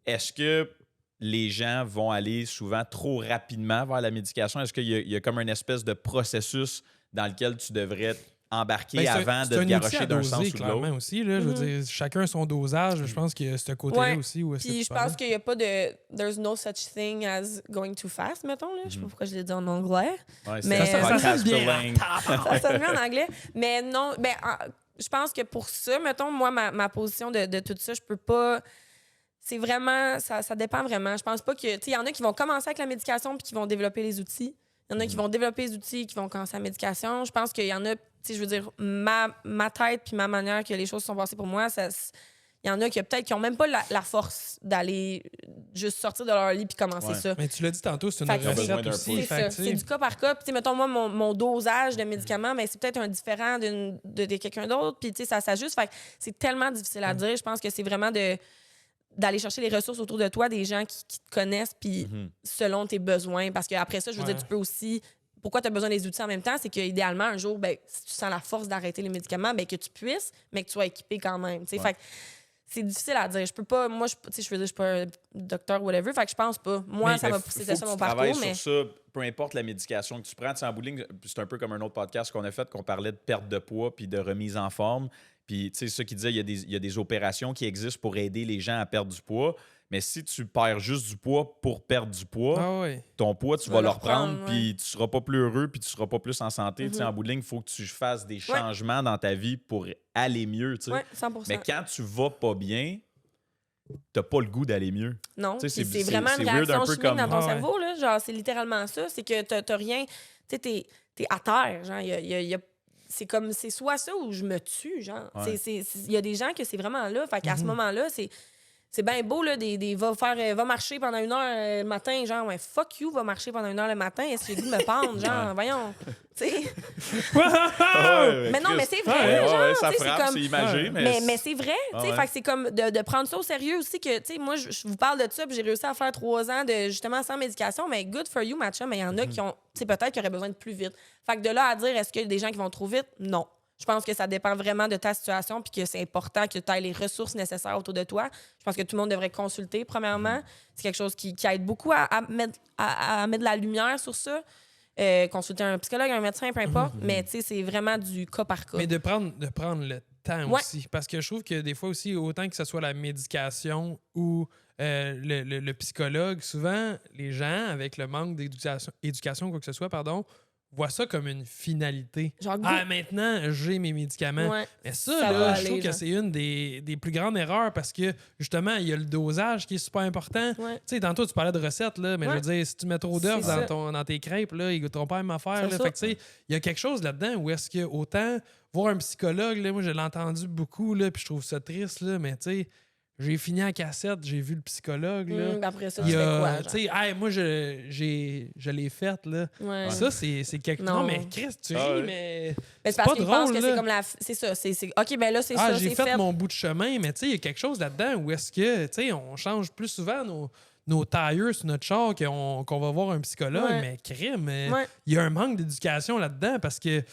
Est-ce que les gens vont aller souvent trop rapidement vers la médication? Est-ce qu'il y a comme une espèce de processus dans lequel tu devrais embarquer avant de te garrocher d'un sens ou de l'autre? Aussi, là, je veux dire, chacun son dosage. Je pense qu'il y a ce côté-là aussi. Puis je pense qu'il n'y a pas de... There's no such thing as going too fast, mettons. Là. Je sais pas pourquoi je l'ai dit en anglais. Ouais, mais ça sonne bien. Ça sonne bien en anglais. Mais non, je pense que pour ça, mettons, moi, ma position de tout ça, je peux pas... C'est vraiment... Ça dépend vraiment. Je pense pas que... Tu sais, il y en a qui vont commencer avec la médication puis qui vont développer les outils. Il y en a qui vont développer les outils qui vont commencer la médication. Je pense qu'il y en a... Tu sais, je veux dire, ma tête puis ma manière que les choses sont passées pour moi, il y en a qui peut-être qui ont même pas la force d'aller juste sortir de leur lit puis commencer ça. Mais tu l'as dit tantôt, c'est une recette aussi. C'est du cas par cas. Puis, mettons, moi, mon dosage de médicaments, c'est peut-être un différent de quelqu'un d'autre. Puis, tu sais, ça s'ajuste. Fait que c'est tellement difficile à dire. Je pense que c'est vraiment d'aller chercher les ressources autour de toi, des gens qui te connaissent, puis selon tes besoins. Parce qu'après ça, je veux dire, tu peux aussi... Pourquoi tu as besoin des outils en même temps? C'est qu'idéalement, un jour, si tu sens la force d'arrêter les médicaments, que tu puisses, mais que tu sois équipé quand même. Fait que c'est difficile à dire. Je peux pas... Moi, je suis pas un docteur ou whatever, fait que je pense pas. Moi, ça m'a poussé, c'était ça mon parcours. Mais sur ça, peu importe la médication que tu prends. En bout de ligne, c'est un peu comme un autre podcast qu'on a fait, qu'on parlait de perte de poids puis de remise en forme. Puis, tu sais, ceux qui disaient il y a des opérations qui existent pour aider les gens à perdre du poids. Mais si tu perds juste du poids pour perdre du poids, ton poids, tu vas le reprendre, puis tu seras pas plus heureux, puis tu seras pas plus en santé. Tu sais, en bout de ligne, il faut que tu fasses des changements dans ta vie pour aller mieux. Tu sais. 100%. Mais quand tu vas pas bien, t'as pas le goût d'aller mieux. Non, c'est vraiment une réaction chimique dans ton cerveau. Là. Genre, c'est littéralement ça. C'est que t'as rien... Tu sais, t'es à terre. Genre, c'est comme... C'est soit ça ou je me tue, genre. Il y a des gens que c'est vraiment là. Fait qu'à ce moment-là, c'est bien beau, là, va marcher pendant 1 heure le matin, genre, ouais, fuck you, va marcher pendant 1 heure le matin, est-ce que j'ai le goût de me pendre, genre, voyons, tu sais. Mais non, mais c'est vrai, genre, ça c'est frappe, comme... c'est imagé, mais c'est vrai, tu sais, fait que c'est comme de prendre ça au sérieux aussi, que, tu sais, moi, je vous parle de ça, puis j'ai réussi à faire 3 ans de, justement, sans médication, mais good for you, matcha, mais il y en a qui ont, tu sais, peut-être qui auraient besoin de plus vite. Fait que de là à dire, est-ce qu'il y a des gens qui vont trop vite? Non. Je pense que ça dépend vraiment de ta situation puis que c'est important que tu aies les ressources nécessaires autour de toi. Je pense que tout le monde devrait consulter, premièrement. C'est quelque chose qui aide beaucoup à mettre de la lumière sur ça. Consulter un psychologue, un médecin, peu importe. Mais tu sais, c'est vraiment du cas par cas. Mais de prendre le temps aussi. Parce que je trouve que des fois aussi, autant que ce soit la médication ou le psychologue, souvent, les gens, avec le manque d'éducation, quoi que ce soit, voient ça comme une finalité. Genre, maintenant, j'ai mes médicaments. Ouais, mais ça là, je trouve que c'est une des plus grandes erreurs parce que, justement, il y a le dosage qui est super important. Ouais. Tu sais, tantôt, tu parlais de recettes, là, mais je veux dire, si tu mets trop d'œufs dans tes crêpes, là, ils goûteront pas la même affaire. Là. Fait que, tu sais, il y a quelque chose là-dedans où est-ce que autant voir un psychologue, là, moi, je l'ai entendu beaucoup, là, puis je trouve ça triste, là, mais tu sais, j'ai fini en cassette, j'ai vu le psychologue. Là. Après ça, tu fais quoi? Moi, je l'ai faite. Là. Ouais. Ça, c'est quelque chose. Non, mais Chris, tu ris, mais. C'est parce qu'ils pensent que c'est comme la. C'est ça. OK, ben là, c'est ça. J'ai fait mon bout de chemin, mais tu sais, il y a quelque chose là-dedans où est-ce que, tu sais, on change plus souvent nos tailleurs sur notre char qu'on va voir un psychologue, mais crime, il y a un manque d'éducation là-dedans parce que.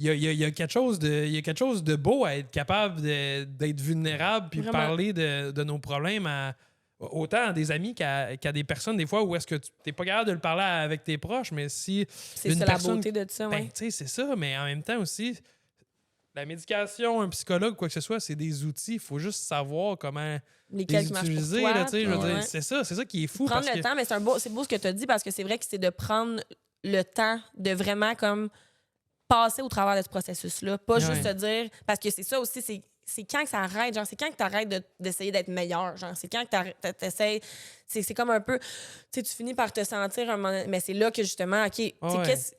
Il y a quelque chose de beau à être capable d'être vulnérable puis de parler de nos problèmes autant à des amis qu'à des personnes, des fois, où est-ce que tu n'es pas capable de le parler avec tes proches, mais si... C'est ça, la beauté de ça, tu sais, c'est ça, mais en même temps aussi, la médication, un psychologue, quoi que ce soit, c'est des outils. Il faut juste savoir comment les utiliser. Là, je veux dire, c'est ça qui est fou. Prendre le temps, mais c'est beau ce que tu as dit, parce que c'est vrai que c'est de prendre le temps de vraiment comme... passer au travers de ce processus-là. Pas juste te dire... Parce que c'est ça aussi, c'est quand que ça arrête. Genre, c'est quand que tu arrêtes d'essayer d'être meilleur. Genre, c'est quand que tu essaies... C'est comme un peu... Tu sais, tu finis par te sentir... Mais c'est là que, justement, OK,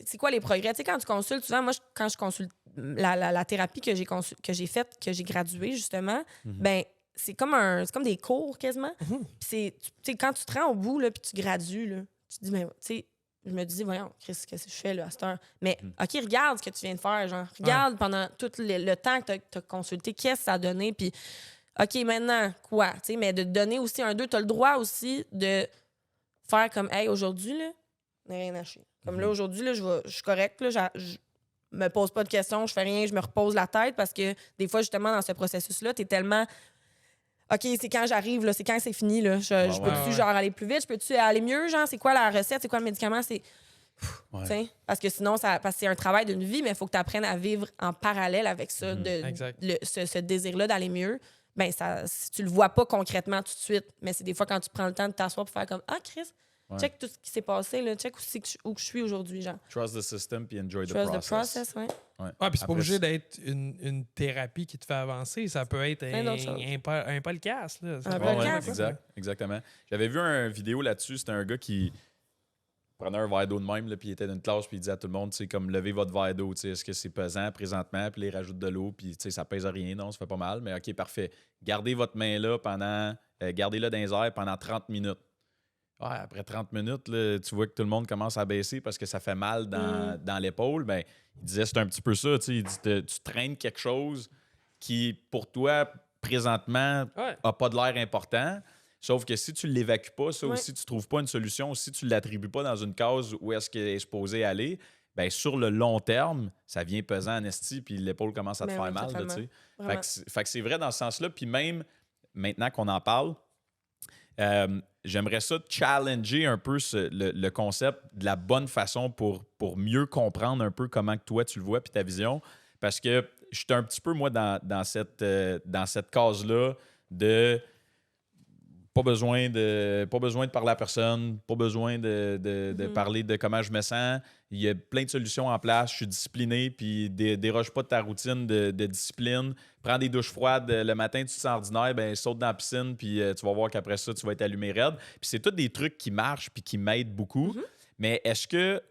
c'est quoi les progrès? Tu sais, quand tu consultes, souvent, moi, quand je consulte la thérapie que j'ai faite, que j'ai graduée, justement, ben c'est comme des cours, quasiment. Puis tu sais, quand tu te rends au bout, là, puis tu gradues, là, tu te dis, mais tu sais... Je me dis, voyons, Chris, qu'est-ce que je fais là, à cette heure? Mais, OK, regarde ce que tu viens de faire, genre. Regarde pendant tout le temps que tu as consulté, qu'est-ce que ça a donné, puis, OK, maintenant, quoi? T'sais, mais de donner aussi un 2, tu as le droit aussi de faire comme, hey, aujourd'hui, là, rien à chier. Comme là, aujourd'hui, là, je suis correcte, là, je me pose pas de questions, je fais rien, je me repose la tête parce que des fois, justement, dans ce processus-là, tu es tellement. OK, c'est quand j'arrive, là, c'est quand c'est fini, là. Je peux-tu, genre, aller plus vite? Je peux-tu aller mieux, genre? C'est quoi la recette? C'est quoi le médicament? Parce que sinon, parce que c'est un travail d'une vie, mais il faut que tu apprennes à vivre en parallèle avec ça, ce désir-là d'aller mieux. Ben, si tu le vois pas concrètement tout de suite, mais c'est des fois quand tu prends le temps de t'asseoir pour faire comme, ah, Chris, check tout ce qui s'est passé, là, check où je suis aujourd'hui, genre. Trust the system puis enjoy the process. Trust the process, puis c'est pas obligé d'être une thérapie qui te fait avancer. Ça peut être un podcast. Là. Un podcast. Exactement. J'avais vu une vidéo là-dessus. C'était un gars qui prenait un verre d'eau de même, là, puis il était dans une classe, puis il disait à tout le monde, comme levez votre verre d'eau. Est-ce que c'est pesant présentement? Puis il rajoute de l'eau, puis ça pèse rien. Non, ça fait pas mal. Mais OK, parfait. Gardez votre main là gardez-la dans les airs pendant 30 minutes. Après 30 minutes, là, tu vois que tout le monde commence à baisser parce que ça fait mal dans l'épaule. Ben, il disait c'est un petit peu ça. Il dit tu traînes quelque chose qui, pour toi, présentement, n'a pas de l'air important. Sauf que si tu ne l'évacues pas, ça aussi, tu ne trouves pas une solution, si tu ne l'attribues pas dans une case où est-ce qu'elle est supposée aller, bien, sur le long terme, ça vient pesant en esti puis l'épaule commence à te faire mal. Fait que c'est vrai dans ce sens-là. Puis même, maintenant qu'on en parle, j'aimerais ça challenger un peu le concept de la bonne façon pour mieux comprendre un peu comment que toi tu le vois puis ta vision. Parce que je suis un petit peu, moi, dans cette case-là de pas besoin de parler à personne, pas besoin de parler de comment je me sens. Il y a plein de solutions en place. Je suis discipliné, puis déroge pas de ta routine de discipline. Prends des douches froides le matin, tu te sens ordinaire, ben saute dans la piscine, puis tu vas voir qu'après ça, tu vas être allumé raide. Puis c'est tous des trucs qui marchent puis qui m'aident beaucoup. Mais est-ce que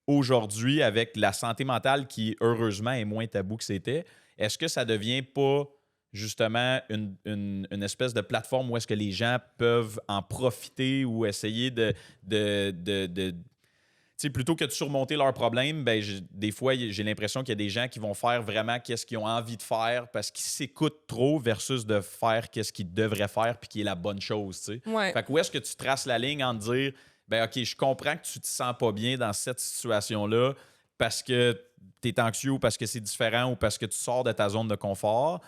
aujourd'hui, avec la santé mentale qui, heureusement, est moins tabou que c'était, est-ce que ça devient pas justement une espèce de plateforme où est-ce que les gens peuvent en profiter ou essayer de plutôt que de surmonter leurs problèmes, ben, des fois, j'ai l'impression qu'il y a des gens qui vont faire vraiment qu'est-ce qu'ils ont envie de faire parce qu'ils s'écoutent trop versus de faire qu'est-ce qu'ils devraient faire puis qui est la bonne chose. Ouais. Fait que où est-ce que tu traces la ligne en dire, ben OK, je comprends que tu te sens pas bien dans cette situation-là parce que tu es anxieux ou parce que c'est différent ou parce que tu sors de ta zone de confort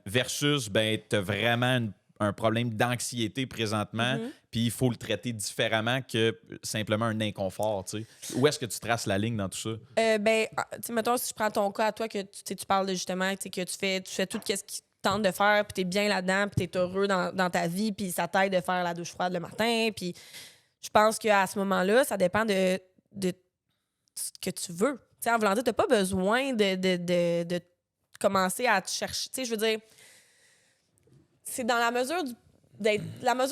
versus, ben, tu as vraiment un problème d'anxiété présentement, puis il faut le traiter différemment que simplement un inconfort. Où est-ce que tu traces la ligne dans tout ça? Mettons, si je prends ton cas à toi, que tu parles de justement que tu fais tout ce qui tente de faire, puis tu es bien là-dedans, puis tu es heureux dans ta vie, puis ça t'aide de faire la douche froide le matin, puis je pense qu'à ce moment-là, ça dépend de ce que tu veux. T'sais, en voulant dire, tu n'as pas besoin de commencer à te chercher. Je veux dire, c'est dans la mesure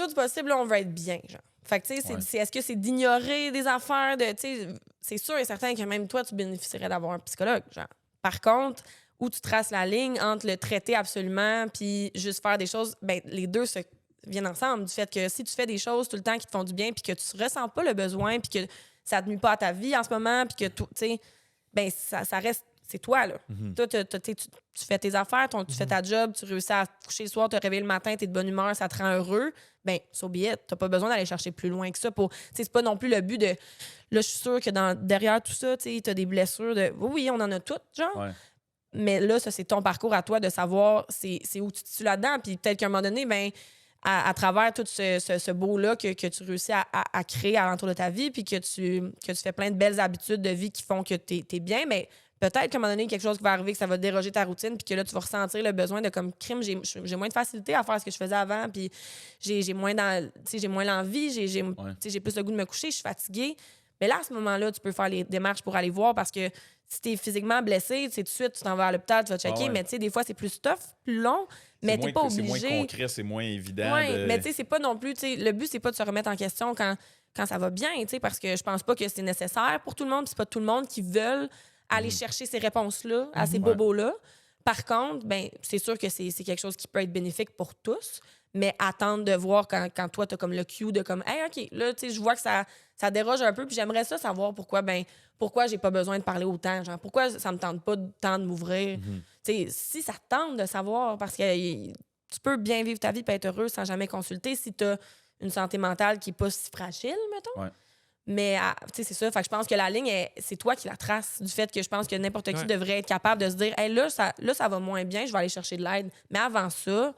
du possible, là, on veut être bien, genre. Fait que, tu sais, est-ce que c'est d'ignorer des affaires de, tu sais, c'est sûr et certain que même toi, tu bénéficierais d'avoir un psychologue, genre. Par contre, où tu traces la ligne entre le traiter absolument puis juste faire des choses, ben les deux se viennent ensemble. Du fait que si tu fais des choses tout le temps qui te font du bien puis que tu ressens pas le besoin puis que ça te nuit pas à ta vie en ce moment puis que, tu sais, ben ça reste... C'est toi, là. Toi, tu fais tes affaires, tu fais ta job, tu réussis à te coucher le soir, te réveiller le matin, t'es de bonne humeur, ça te rend heureux. Ben, so be it. T'as pas besoin d'aller chercher plus loin que ça. C'est pas non plus le but de... Là, je suis sûre que derrière tout ça, t'as des blessures de... Oui, on en a toutes, genre. Ouais. Mais là, ça, c'est ton parcours à toi de savoir c'est où tu te situes là-dedans. Puis peut-être qu'à un moment donné, ben, à travers tout ce beau-là que tu réussis à créer à l'entour de ta vie, puis que tu fais plein de belles habitudes de vie qui font que t'es bien, mais peut-être qu'à un moment donné, quelque chose qui va arriver, que ça va déroger ta routine, puis que là, tu vas ressentir le besoin de comme crime. J'ai moins de facilité à faire ce que je faisais avant, puis j'ai moins l'envie, j'ai plus le goût de me coucher, je suis fatiguée. Mais là, à ce moment-là, tu peux faire les démarches pour aller voir parce que si tu es physiquement blessé, tout de suite, tu t'en vas à l'hôpital, tu vas checker. Mais tu sais, des fois, c'est plus tough, plus long, mais t'es pas obligé. C'est moins concret, c'est moins évident. Oui, mais tu sais, c'est pas non plus... Le but, c'est pas de se remettre en question quand ça va bien, parce que je pense pas que c'est nécessaire pour tout le monde. C'est pas tout le monde qui veut aller chercher ces réponses-là, à ces bobos-là. Par contre, ben c'est sûr que c'est quelque chose qui peut être bénéfique pour tous, mais attendre de voir quand toi, t'as comme le cue de comme « Hey, OK, là, tu sais, je vois que ça déroge un peu, puis j'aimerais ça savoir pourquoi j'ai pas besoin de parler autant, genre, pourquoi ça me tente pas tant de m'ouvrir. Tu sais, si ça te tente de savoir, parce que tu peux bien vivre ta vie et être heureux sans jamais consulter si t'as une santé mentale qui est pas si fragile, mettons. Ouais. Mais, tu sais, c'est ça. Fait que je pense que la ligne, c'est toi qui la traces. Du fait que je pense que n'importe qui devrait être capable de se dire, hey, là, ça va moins bien, je vais aller chercher de l'aide. Mais avant ça,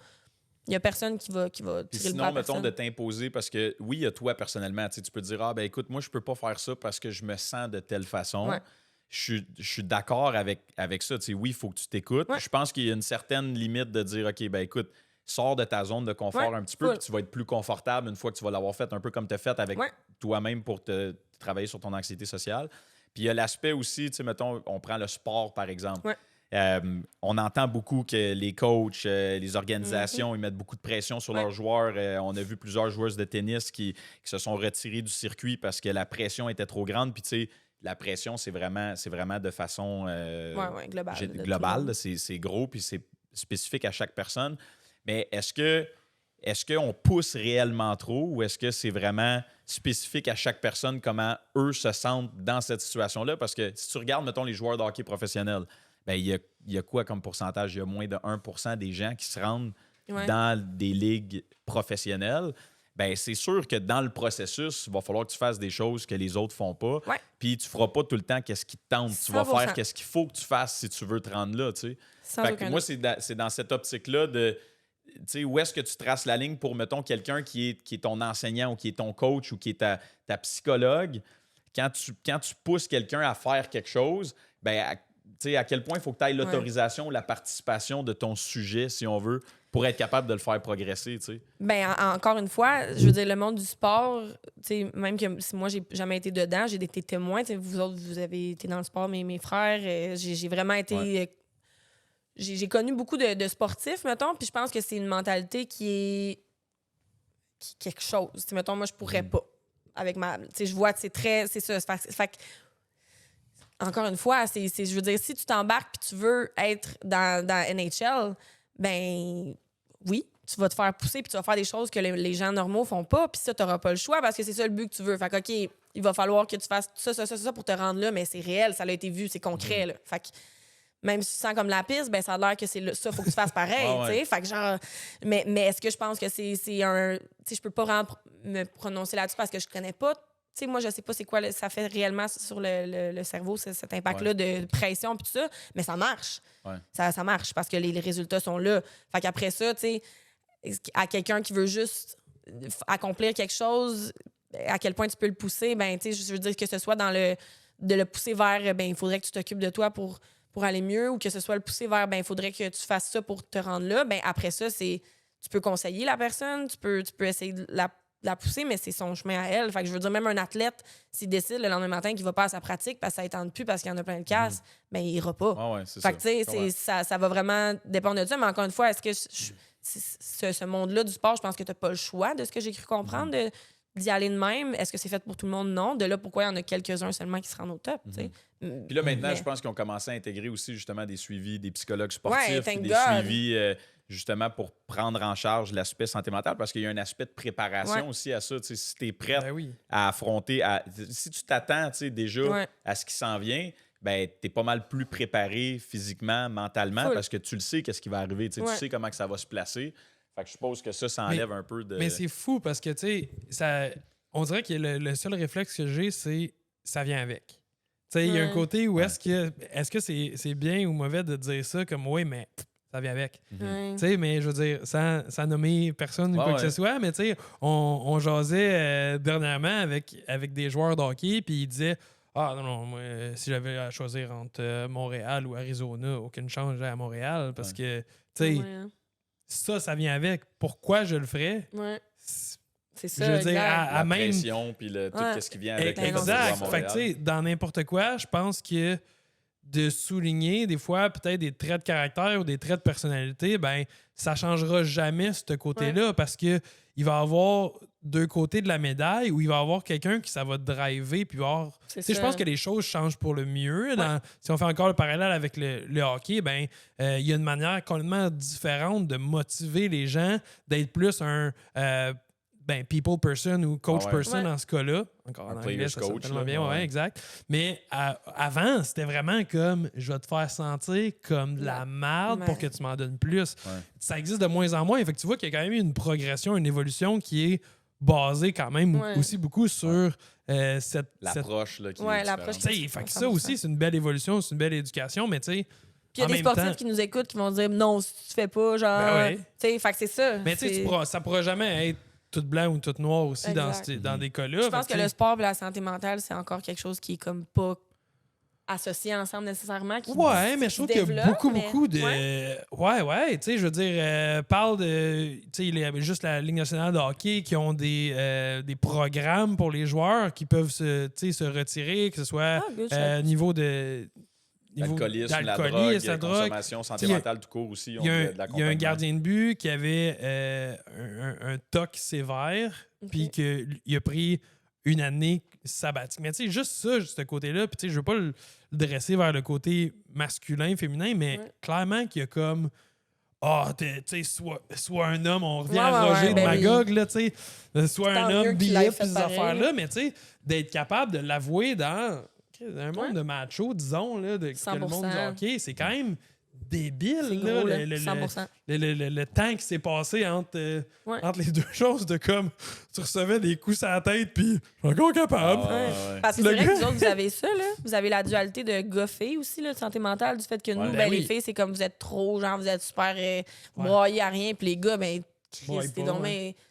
il n'y a personne qui va tirer sinon, le bras. Mettons, de t'imposer, parce que oui, il y a toi personnellement, tu peux te dire, ben écoute, moi, je peux pas faire ça parce que je me sens de telle façon. Ouais. Je suis d'accord avec ça. Tu sais, oui, il faut que tu t'écoutes. Ouais. Je pense qu'il y a une certaine limite de dire, OK, ben écoute, sors de ta zone de confort un petit peu, puis tu vas être plus confortable une fois que tu vas l'avoir fait, un peu comme tu as fait avec toi-même pour te travailler sur ton anxiété sociale. Puis il y a l'aspect aussi, tu sais, mettons, on prend le sport, par exemple. Ouais. On entend beaucoup que les coachs, les organisations, ils mettent beaucoup de pression sur leurs joueurs. On a vu plusieurs joueuses de tennis qui se sont retirées du circuit parce que la pression était trop grande. Puis, tu sais, la pression, c'est vraiment de façon globale. C'est gros, puis c'est spécifique à chaque personne. Mais est-ce qu'on pousse réellement trop ou est-ce que c'est vraiment spécifique à chaque personne comment eux se sentent dans cette situation-là? Parce que si tu regardes, mettons, les joueurs de hockey professionnels, ben, il y a quoi comme pourcentage? Il y a moins de 1% des gens qui se rendent dans des ligues professionnelles. Ben, c'est sûr que dans le processus, il va falloir que tu fasses des choses que les autres font pas. Ouais. Puis tu feras pas tout le temps qu'est-ce qui te tente. 100%. Tu vas faire qu'est-ce qu'il faut que tu fasses si tu veux te rendre là. Tu sais. Fait que moi, c'est dans cette optique-là de... Tu sais, où est-ce que tu traces la ligne pour, mettons, quelqu'un qui est ton enseignant ou qui est ton coach ou qui est ta psychologue? Quand tu pousses quelqu'un à faire quelque chose, ben, à quel point il faut que tu ailles l'autorisation ou la participation de ton sujet, si on veut, pour être capable de le faire progresser, tu sais? Bien, encore une fois, je veux dire, le monde du sport, tu sais, même que si moi, j'ai jamais été dedans, j'ai été témoin, tu sais, vous autres, vous avez été dans le sport, mes frères, j'ai vraiment été... Ouais. J'ai connu beaucoup de sportifs, mettons, puis je pense que c'est une mentalité qui est quelque chose. T'sais, mettons, moi, je pourrais pas avec ma... Je vois que c'est très... C'est ça. Fait que, encore une fois, je veux dire, si tu t'embarques puis tu veux être dans NHL, ben oui, tu vas te faire pousser puis tu vas faire des choses que les gens normaux font pas, puis ça, t'auras pas le choix parce que c'est ça le but que tu veux. Fait que, OK, il va falloir que tu fasses ça pour te rendre là, mais c'est réel, ça a été vu, c'est concret, là. Fait que même si tu sens comme la piste, ben ça a l'air que c'est ça, faut que tu fasses pareil, tu sais. Fait que genre, mais est-ce que je pense que c'est un... Tu sais, je peux pas vraiment me prononcer là-dessus parce que je connais pas. Tu sais, moi, je sais pas c'est quoi ça fait réellement sur le cerveau, cet impact-là de pression puis tout ça, mais ça marche. Ouais. Ça marche parce que les résultats sont là. Fait qu'après ça, tu sais, à quelqu'un qui veut juste accomplir quelque chose, à quel point tu peux le pousser, ben tu sais, je veux dire que ce soit de le pousser vers, ben il faudrait que tu t'occupes de toi pour aller mieux, ou que ce soit le pousser vers, ben il faudrait que tu fasses ça pour te rendre là, ben après ça, tu peux conseiller la personne, tu peux essayer de la pousser, mais c'est son chemin à elle. Fait que je veux dire, même un athlète, s'il décide le lendemain matin qu'il va pas à sa pratique parce que ça ne tente plus parce qu'il y en a plein de casse, ben il ira pas. Fait que tu sais, ça va vraiment dépendre de ça, mais encore une fois, est-ce que ce monde-là du sport, je pense que tu n'as pas le choix de ce que j'ai cru comprendre, d'y aller de même. Est-ce que c'est fait pour tout le monde? Non. De là, pourquoi il y en a quelques-uns seulement qui se rendent au top? Puis là, maintenant, je pense qu'ils ont commencé à intégrer aussi justement des suivis, des psychologues sportifs, des suivis justement pour prendre en charge l'aspect santé mentale, parce qu'il y a un aspect de préparation aussi à ça. Si tu es prête à affronter, si tu t'attends déjà à ce qui s'en vient, ben tu es pas mal plus préparé physiquement, mentalement, parce que tu le sais qu'est-ce qui va arriver. Tu sais comment que ça va se placer. Fait que je suppose que ça enlève un peu de... Mais c'est fou parce que, tu sais, on dirait que le seul réflexe que j'ai, c'est ça vient avec. Tu sais, il y a un côté où est-ce que c'est bien ou mauvais de dire ça comme oui, mais ça vient avec. Tu sais, mais je veux dire, sans nommer personne ou quoi que ce soit, mais tu sais, on jasait dernièrement avec des joueurs de hockey, puis ils disaient ah non, moi, si j'avais à choisir entre Montréal ou Arizona, aucune chance j'allais à Montréal parce que, tu sais, ça vient avec. Pourquoi je le ferais? C'est ça. Je veux dire, la même... pression puis tout ce qui vient avec. Exact. Fait que, tu sais, dans n'importe quoi, je pense que de souligner des fois peut-être des traits de caractère ou des traits de personnalité, ben ça changera jamais ce côté-là parce que il va y avoir deux côtés de la médaille où il va y avoir quelqu'un qui ça va driver puis voir. Je pense que les choses changent pour le mieux. Si on fait encore le parallèle avec le hockey, ben il y a une manière complètement différente de motiver les gens, d'être plus un people person ou coach person dans ce cas-là. Encore en anglais, ça sonne tellement bien. Exact. Mais avant, c'était vraiment comme je vais te faire sentir comme de la merde pour que tu m'en donnes plus. Ça existe de moins en moins. Fait que tu vois qu'il y a quand même eu une progression, une évolution qui est basée quand même aussi beaucoup sur l'approche. l'approche. Fait que ça aussi, c'est une belle évolution, c'est une belle éducation, mais tu sais. Puis il y a des sportifs qui nous écoutent qui vont dire non, si tu fais pas, genre. Tu sais, fait que c'est ça. Mais tu sais, ça pourra jamais être tout blanc ou tout noir aussi dans des cas-là. Je pense que le sport et la santé mentale, c'est encore quelque chose qui est comme pas associé ensemble nécessairement. Mais je trouve qu'il y a beaucoup de... tu sais, je veux dire, parle de... Tu sais, il y a juste la Ligue nationale de hockey qui ont des programmes pour les joueurs qui peuvent se retirer, que ce soit niveau de... L'alcoolisme, la drogue, la consommation, santé mentale tout court aussi. Il y a un gardien de but qui avait un TOC sévère, puis qu'il a pris une année sabbatique. Mais tu sais, juste ça, ce côté-là, puis tu sais, je veux pas le dresser vers le côté masculin, féminin, mais clairement qu'il y a comme... tu sais, soit un homme, on revient à Roger de Magog, là, tu sais, soit un homme, billet, puis ces affaires-là, mais tu sais, d'être capable de l'avouer dans... un monde de macho, disons, là, que le monde du hockey, c'est quand même débile. Là, gros, 100%. Le temps qui s'est passé entre les deux choses, de comme tu recevais des coups sur la tête, puis je suis encore capable. Parce que c'est vrai que vous autres, vous avez ça. Là. Vous avez la dualité de gars-filles aussi, là, de santé mentale, du fait que nous, les filles, c'est comme vous êtes trop, genre, vous êtes super broyés à rien, puis les gars, ben, t'es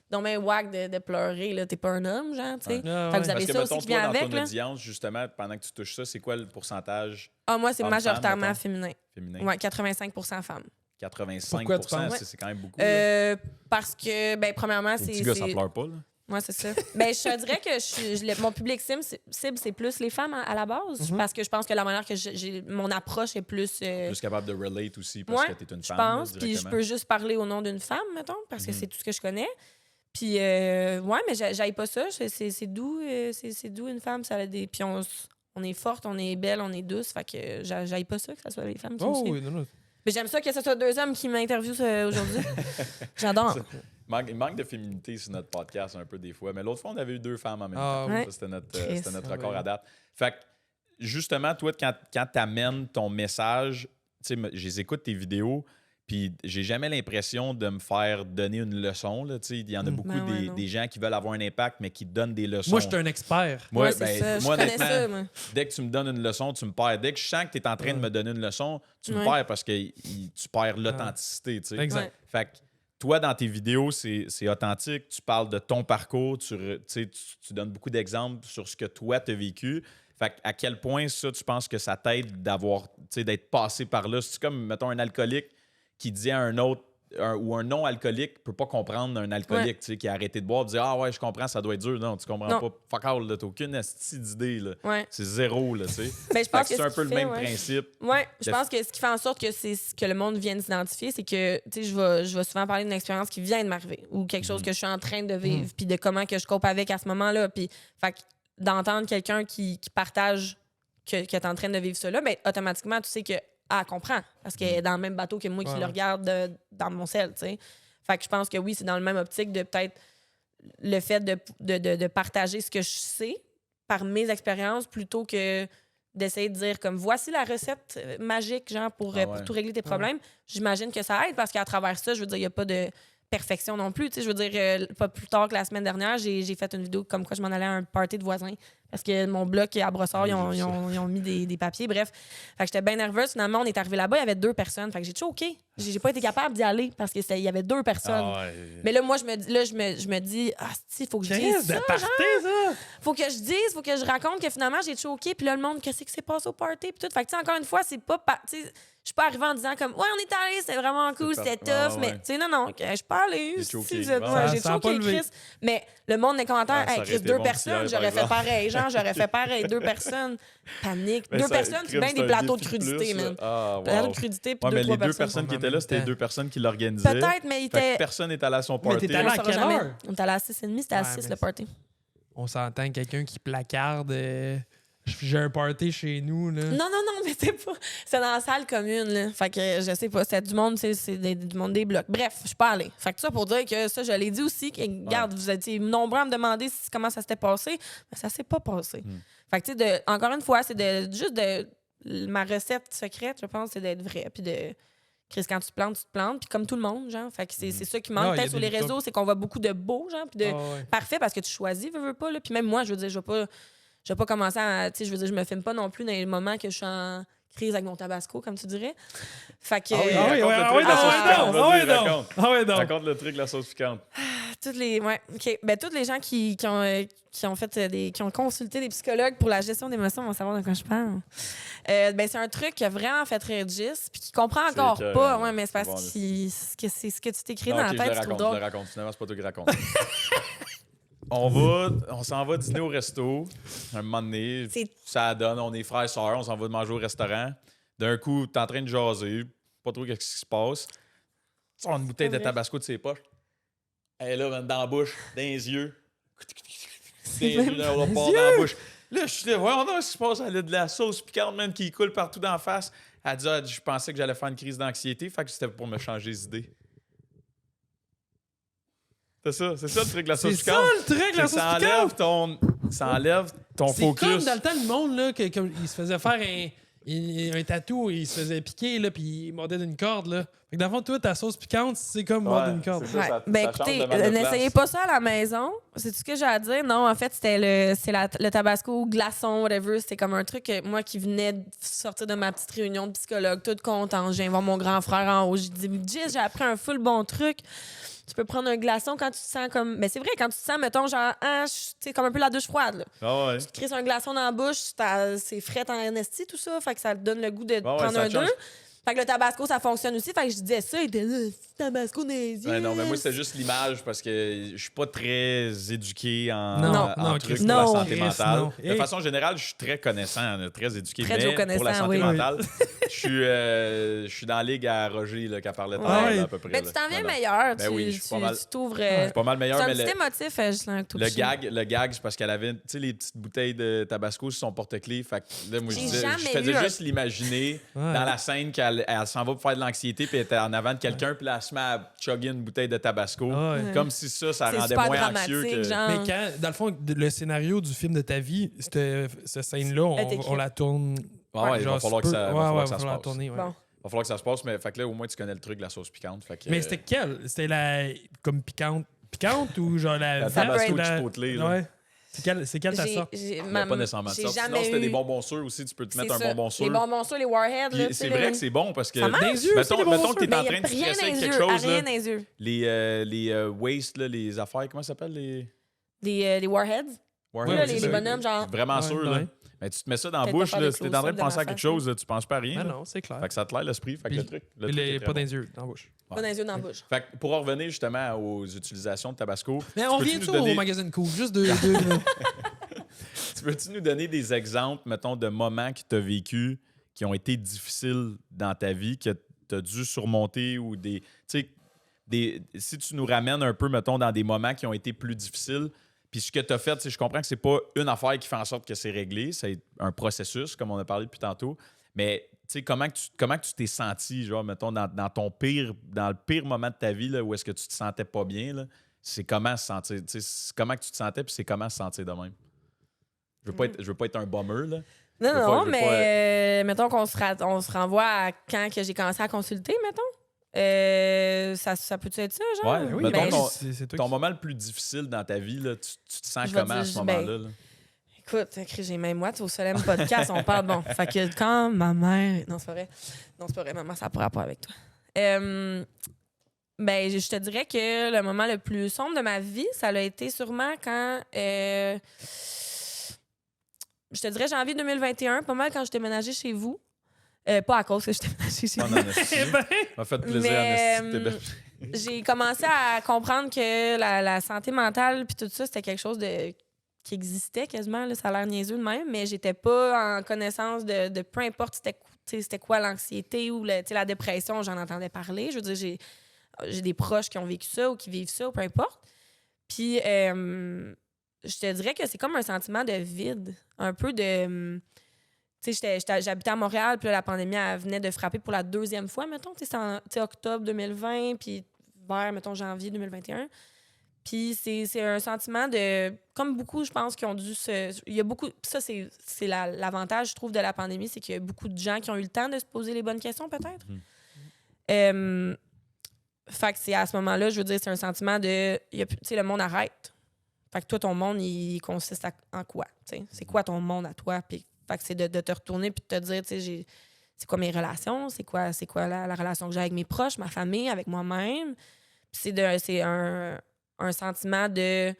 donc mais wack de pleurer, là. T'es pas un homme, genre, tu sais. Fait que vous avez ça aussi qui vient avec, là. Dans ton audience, justement, pendant que tu touches ça, c'est quoi le pourcentage? Moi, c'est majoritairement féminin. Ouais, 85% femmes. 85%, pourquoi tu penses? C'est quand même beaucoup. Parce que, premièrement, c'est... Les petits gars, ça pleure pas, là. Ouais, c'est ça. Je te dirais que mon public cible, c'est plus les femmes à la base. Parce que je pense que la manière que mon approche est plus... plus capable de relate aussi parce que t'es une femme. Je pense. Puis je peux juste parler au nom d'une femme, mettons, parce que c'est tout ce que je connais. Puis, mais j'aille pas ça. C'est doux. C'est doux, une femme. Ça a des... Puis on est forte, on est belle, on est douce. Fait que j'aille pas ça, que ça soit les femmes qui me suivent. Non. Mais j'aime ça que ce soit 2 hommes qui m'interviewent aujourd'hui. J'adore. Il manque de féminité sur notre podcast un peu des fois. Mais l'autre fois, on avait eu 2 femmes en même temps. Ouais. Ça, c'était notre record à date. Fait que, justement, toi, quand tu amènes ton message, tu sais, je les écoute tes vidéos, puis j'ai jamais l'impression de me faire donner une leçon. Là, il y en a beaucoup des gens qui veulent avoir un impact, mais qui donnent des leçons. Moi, je suis un expert. Moi, moi honnêtement, dès que tu me donnes une leçon, tu me perds. Dès que je sens que tu es en train de me donner une leçon, tu me perds parce que tu perds l'authenticité. Exact. Fait que toi, dans tes vidéos, c'est authentique. Tu parles de ton parcours. Tu donnes beaucoup d'exemples sur ce que toi, tu as vécu. Fait à quel point ça, tu penses que ça t'aide d'être passé par là? C'est comme, mettons, un alcoolique qui dit à un autre, ou un non-alcoolique peut pas comprendre un alcoolique qui a arrêté de boire et dire « Ah ouais, je comprends, ça doit être dur. » Non, tu comprends pas. Fuck all, t'as aucune astuce d'idée. C'est zéro, là, tu sais. Ben, je pense que c'est un peu le même principe. Ouais, je pense que ce qui fait en sorte que le monde vienne s'identifier, c'est que, tu sais, je vais souvent parler d'une expérience qui vient de m'arriver ou quelque chose que je suis en train de vivre, puis de comment que je cope avec à ce moment-là. Puis, fait que d'entendre quelqu'un qui partage que tu es en train de vivre ça là, ben, automatiquement, tu sais que elle comprend parce qu'elle est dans le même bateau que moi qui le regarde dans mon cell, tu sais. Fait que je pense que oui, c'est dans le même optique de peut-être le fait de partager ce que je sais par mes expériences plutôt que d'essayer de dire comme voici la recette magique genre pour tout régler tes problèmes. J'imagine que ça aide parce qu'à travers ça, je veux dire, il n'y a pas de perfection non plus. Tu sais, je veux dire, pas plus tard que la semaine dernière, j'ai fait une vidéo comme quoi je m'en allais à un party de voisins parce que mon bloc à Brossard, ils ont mis des papiers. Bref, fait que j'étais bien nerveuse. Finalement, on est arrivé là-bas, il y avait 2 personnes. Fait que j'ai choqué. J'ai pas été capable d'y aller parce qu'il y avait 2 personnes. Mais là, moi, je me dis, il faut que je dise ça, faut que je dise, faut que je raconte que finalement, j'ai choqué. Puis là, le monde, qu'est-ce qui s'est passé au party? Puis tout. Fait que, encore une fois, c'est pas... Je suis pas arrivée en disant comme, ouais, on est allé, c'était vraiment cool, c'était tough. Mais, tu sais, non, je suis pas allée. J'ai choqué Chris. Mais le monde des commentaires, Chris, 2 personnes, j'aurais fait pareil. J'aurais fait pareil. 2 personnes, panique. 2 personnes, c'est bien des plateaux de crudité, man. Plateaux de crudité, puis 2-3 personnes. Les 2 personnes qui étaient là, c'était les 2 personnes qui l'organisaient. Peut-être, mais personne n'est allé à son party. Mais t'étais allé à quelle heure? On était allé à 6h30, c'était à 6 le party. On s'entend quelqu'un qui placarde... J'ai un party chez nous, là. Non, mais c'est dans la salle commune, là. Fait que je sais pas, c'est du monde, c'est du monde des blocs. Bref, je suis pas allée. Fait que ça pour dire que ça, je l'ai dit aussi, que, regarde, vous étiez nombreux à me demander comment ça s'était passé, mais ça s'est pas passé. Fait que, tu sais, encore une fois, c'est ma recette secrète, je pense, c'est d'être vrai. Puis de. Chris, quand tu te plantes, puis comme tout le monde, genre. Fait que c'est ça qui manque peut-être sur les réseaux, c'est qu'on voit beaucoup de beaux, genre, puis de parfait parce que tu choisis, veux pas, là. Puis même moi, je veux dire, je vais pas commencer à. Tu sais, je veux dire, je me filme pas non plus dans les moments que je suis en crise avec mon tabasco, comme tu dirais. Fait que. Raconte le truc de la sauce piquante. Toutes les gens qui ont consulté des psychologues pour la gestion d'émotions vont savoir de quoi je parle. C'est un truc qui a vraiment fait rire Gis, puis qui comprend encore pas. Ouais, mais c'est parce que c'est ce que tu t'écris dans la tête. Je le raconte. Finalement, c'est pas toi qui raconte. On s'en va dîner au resto. Un moment donné, ça donne, on est frères et sœurs, on s'en va manger au restaurant. D'un coup, t'es en train de jaser, pas trop qu'est-ce qui se passe. Tu sors une bouteille de tabasco de ses poches. Elle est là, dans la bouche, dans les yeux. Dans la bouche. Là, je suis là, voyons donc ce qui se passe. Elle a de la sauce piquante, même, qui coule partout d'en face. Elle dit, je pensais que j'allais faire une crise d'anxiété, fait que c'était pour me changer les idées. C'est ça le truc de la sauce piquante. C'est ça le truc de la sauce piquante. Ça enlève ton focus. C'est comme dans le temps, le monde, là, il se faisait faire un tatou, il se faisait piquer, là, puis il mordait d'une corde, là. Fait que dans le fond, toi, ta sauce piquante, c'est comme mordre d'une corde. Ça, écoutez, n'essayez pas ça à la maison. C'est tout ce que j'ai à dire. Non, en fait, c'était le tabasco glaçon, whatever. C'était comme un truc, moi, qui venait de sortir de ma petite réunion de psychologue, toute contente. Je viens voir mon grand frère en haut. J'ai dit, Jess, j'ai appris un full bon truc. Tu peux prendre un glaçon quand tu te sens comme. Mais c'est vrai, quand tu te sens, mettons, genre, tu sais, comme un peu la douche froide. Là. Tu te crisses un glaçon dans la bouche, c'est frais en esti, tout ça. Fait que ça te donne le goût de prendre un 2. Fait que le tabasco, ça fonctionne aussi. Fait que je disais ça, il était là, tabasco dans les yeux. Non, mais moi, c'est juste l'image parce que je suis pas très éduqué en trucs pour la santé mentale. De façon générale, je suis très connaissant, très éduqué. Mais pour la santé mentale, Je suis dans la ligue à Roger qui parlait à peu près. Mais tu t'en viens meilleur. Ben oui, je suis pas mal. Tu t'ouvres. pas mal meilleur. C'est un petit émotif, le gag, c'est parce qu'elle avait les petites bouteilles de Tabasco sur son porte-clés. Fait que là, moi, je faisais juste l'imaginer dans la scène qu'elle s'en va pour faire de l'anxiété, puis elle était en avant de quelqu'un, puis là, elle se met à chugger une bouteille de Tabasco. Comme si ça rendait moins anxieux que. Mais quand, dans le fond, le scénario du film de ta vie, cette scène-là, on la tourne. Il va falloir que ça se passe. Tourner, Il va falloir que ça se passe, mais fait que là, au moins, tu connais le truc de la sauce piquante. Fait que, mais c'était quelle? C'était la comme piquante ou genre la Tabasco chipotlée. Ouais. C'est quelle ta sorte? Il n'y a pas nécessairement de sorte. Sinon, c'était des bonbons sûrs aussi. Tu peux te mettre un bonbon sûr. Les bonbons sûrs, les Warheads. C'est vrai que c'est bon parce que. Mettons que tu es en train de stresser avec quelque chose. Rien dans les yeux. Les waste, les affaires, comment ça s'appelle? Les Warheads. Les bonhommes, genre. Vraiment sûr, là. Mais tu te mets ça dans la bouche, là, si t'es en train de penser à quelque chose, tu penses pas à rien. Non, c'est clair. Fait que ça te l'air l'esprit, fait que le truc. Pas dans les yeux, dans la bouche. Pas dans les yeux, dans la bouche. Fait que pour en revenir justement aux utilisations de Tabasco. Mais on vient tout au magazine Cool, juste deux minutes. Tu peux-tu nous donner des exemples, mettons, de moments que tu as vécu qui ont été difficiles dans ta vie, que tu as dû surmonter ou des. Tu sais, si tu nous ramènes un peu, mettons, dans des moments qui ont été plus difficiles. Puis ce que tu as fait, je comprends que c'est pas une affaire qui fait en sorte que c'est réglé, c'est un processus, comme on a parlé depuis tantôt. Mais comment tu t'es senti, genre, mettons, dans le pire moment de ta vie, là, où est-ce que tu te sentais pas bien, là, c'est comment se sentir, comment tu te sentais, puis c'est comment se sentir de même. Je veux pas être un bummer, là. Non, mais mettons qu'on se renvoie à quand que j'ai commencé à consulter, mettons. Ça peut-être être ça, genre? Ouais, oui, mettons ton moment le plus difficile dans ta vie, là, tu te sens comment à ce moment-là? Là? Écoute, j'ai même moi, au Soleil Podcast, on parle bon. Fait que quand ma mère. Non, c'est pas vrai. Non, c'est pas vrai, maman, ça n'a pas rapport avec toi. Je te dirais que le moment le plus sombre de ma vie, ça a été sûrement quand. Je te dirais janvier 2021, pas mal quand je déménageais chez vous. Pas à cause que je déménageais chez vous. Ça m'a fait plaisir, j'ai commencé à comprendre que la santé mentale puis tout ça, c'était quelque chose qui existait quasiment. Là, ça a l'air niaiseux de même, mais j'étais pas en connaissance de peu importe c'était quoi l'anxiété ou la dépression, j'en entendais parler. Je veux dire, j'ai des proches qui ont vécu ça ou qui vivent ça, ou peu importe. Puis, je te dirais que c'est comme un sentiment de vide, un peu de... j'habitais à Montréal, puis là, la pandémie, elle venait de frapper pour la deuxième fois, mettons. C'était octobre 2020, puis vers, mettons, janvier 2021. Puis c'est un sentiment de... Comme beaucoup, je pense, qui ont dû se... Il y a beaucoup... Ça, c'est l'avantage, je trouve, de la pandémie, c'est qu'il y a beaucoup de gens qui ont eu le temps de se poser les bonnes questions, peut-être. Fait que c'est à ce moment-là, je veux dire, c'est un sentiment de... Tu sais, le monde arrête. Fait que toi, ton monde, il consiste en quoi? T'sais? C'est quoi ton monde à toi? Puis fait que c'est de te retourner puis de te dire, tu sais, c'est quoi mes relations? C'est quoi la relation que j'ai avec mes proches, ma famille, avec moi-même? Puis c'est un sentiment de...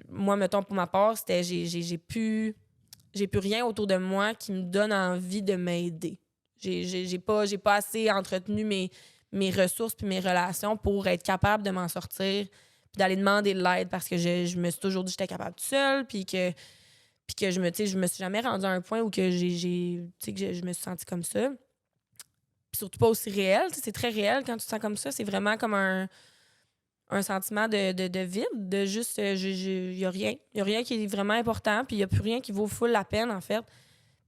Moi, mettons, pour ma part, c'était j'ai plus rien autour de moi qui me donne envie de m'aider. J'ai pas assez entretenu mes ressources puis mes relations pour être capable de m'en sortir puis d'aller demander de l'aide parce que je me suis toujours dit que j'étais capable toute seule puis que je me suis jamais rendue à un point où que je me suis sentie comme ça. Puis surtout pas aussi réel. C'est très réel quand tu te sens comme ça. C'est vraiment comme un sentiment de vide, de juste... Il y a rien. Il y a rien qui est vraiment important, puis il y a plus rien qui vaut full la peine, en fait.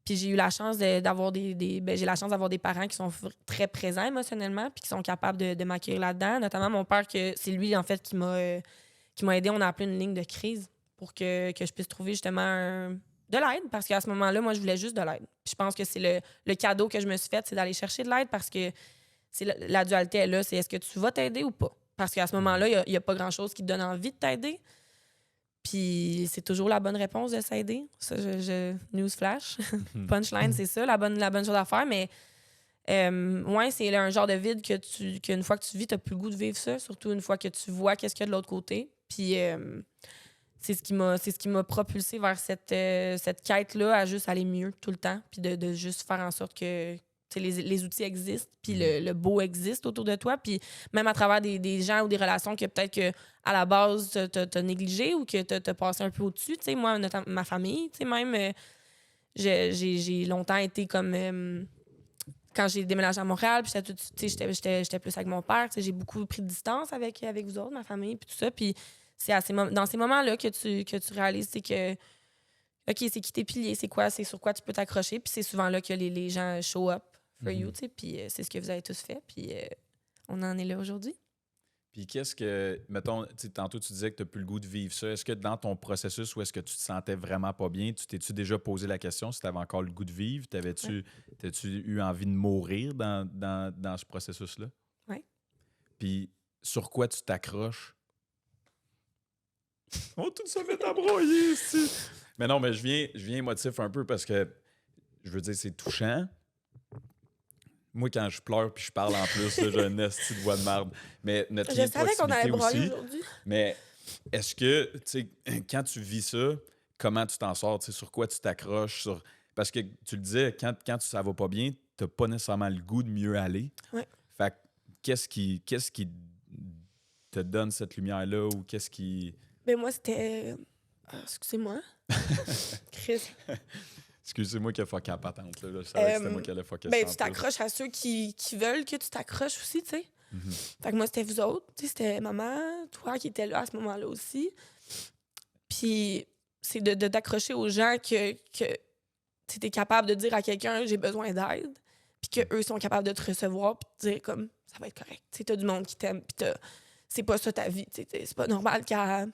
Puis j'ai eu la chance d'avoir j'ai la chance d'avoir des parents qui sont très présents émotionnellement puis qui sont capables de m'accueillir là-dedans. Notamment mon père, que c'est lui, en fait, qui m'a aidé. On a appelé une ligne de crise pour que je puisse trouver justement de l'aide. Parce qu'à ce moment-là, moi, je voulais juste de l'aide. Puis je pense que c'est le cadeau que je me suis fait, c'est d'aller chercher de l'aide parce que c'est la dualité est là. C'est est-ce que tu vas t'aider ou pas? Parce qu'à ce moment-là, il n'y a pas grand-chose qui te donne envie de t'aider. Puis c'est toujours la bonne réponse de s'aider. Ça, newsflash. Punchline, c'est ça, la bonne chose à faire. Mais ouais, c'est un genre de vide qu'une fois que tu vis, tu n'as plus le goût de vivre ça. Surtout une fois que tu vois qu'est-ce qu'il y a de l'autre côté. Puis c'est ce qui m'a propulsé vers cette quête-là à juste aller mieux tout le temps. Puis de juste faire en sorte que les outils existent, puis le beau existe autour de toi. Puis même à travers des gens ou des relations que peut-être que à la base, t'as négligé ou que t'as passé un peu au-dessus. T'sais, moi, ma famille, même, j'ai longtemps été comme quand j'ai déménagé à Montréal, puis j'étais plus avec mon père, j'ai beaucoup pris de distance avec vous autres, ma famille, puis tout ça. Puis c'est dans ces moments-là que tu réalises que, OK, c'est qui tes piliers, c'est sur quoi tu peux t'accrocher. Puis c'est souvent là que les gens show up for you, puis c'est ce que vous avez tous fait. Puis on en est là aujourd'hui. Puis qu'est-ce que, mettons, tantôt tu disais que tu n'as plus le goût de vivre ça. Est-ce que dans ton processus où est-ce que tu te sentais vraiment pas bien, tu t'es-tu déjà posé la question si tu avais encore le goût de vivre? T'avais-tu eu envie de mourir dans ce processus-là? Oui. Puis sur quoi tu t'accroches? On va tout se mettre à broyer ici. Mais non, mais je viens émotif un peu parce que, je veux dire, c'est touchant. Moi, quand je pleure puis je parle en plus, là, j'ai un esti de voix de marde. Mais notre lien de proximité savais qu'on allait broyer aussi. aujourd'hui. Mais est-ce que, tu sais, quand tu vis ça, comment tu t'en sors? Sur quoi tu t'accroches? Parce que tu le disais, quand ça va pas bien, t'as pas nécessairement le goût de mieux aller. Ouais. Fait que qu'est-ce qui te donne cette lumière-là ou qu'est-ce qui... Ben moi, c'était... excusez-moi. Chris. Excusez-moi qui a fucké la patente. Là. Je savais que c'était moi qui allais fucker ça. Ben, tu t'accroches à ceux qui veulent que tu t'accroches aussi, tu sais. Fait que moi, c'était vous autres. C'était maman, toi qui étais là à ce moment-là aussi. Puis c'est de t'accrocher aux gens que tu es capable de dire à quelqu'un « j'ai besoin d'aide », puis qu'eux sont capables de te recevoir puis de dire comme « ça va être correct ». Tu as du monde qui t'aime, puis c'est pas ça ta vie. C'est pas normal qu'à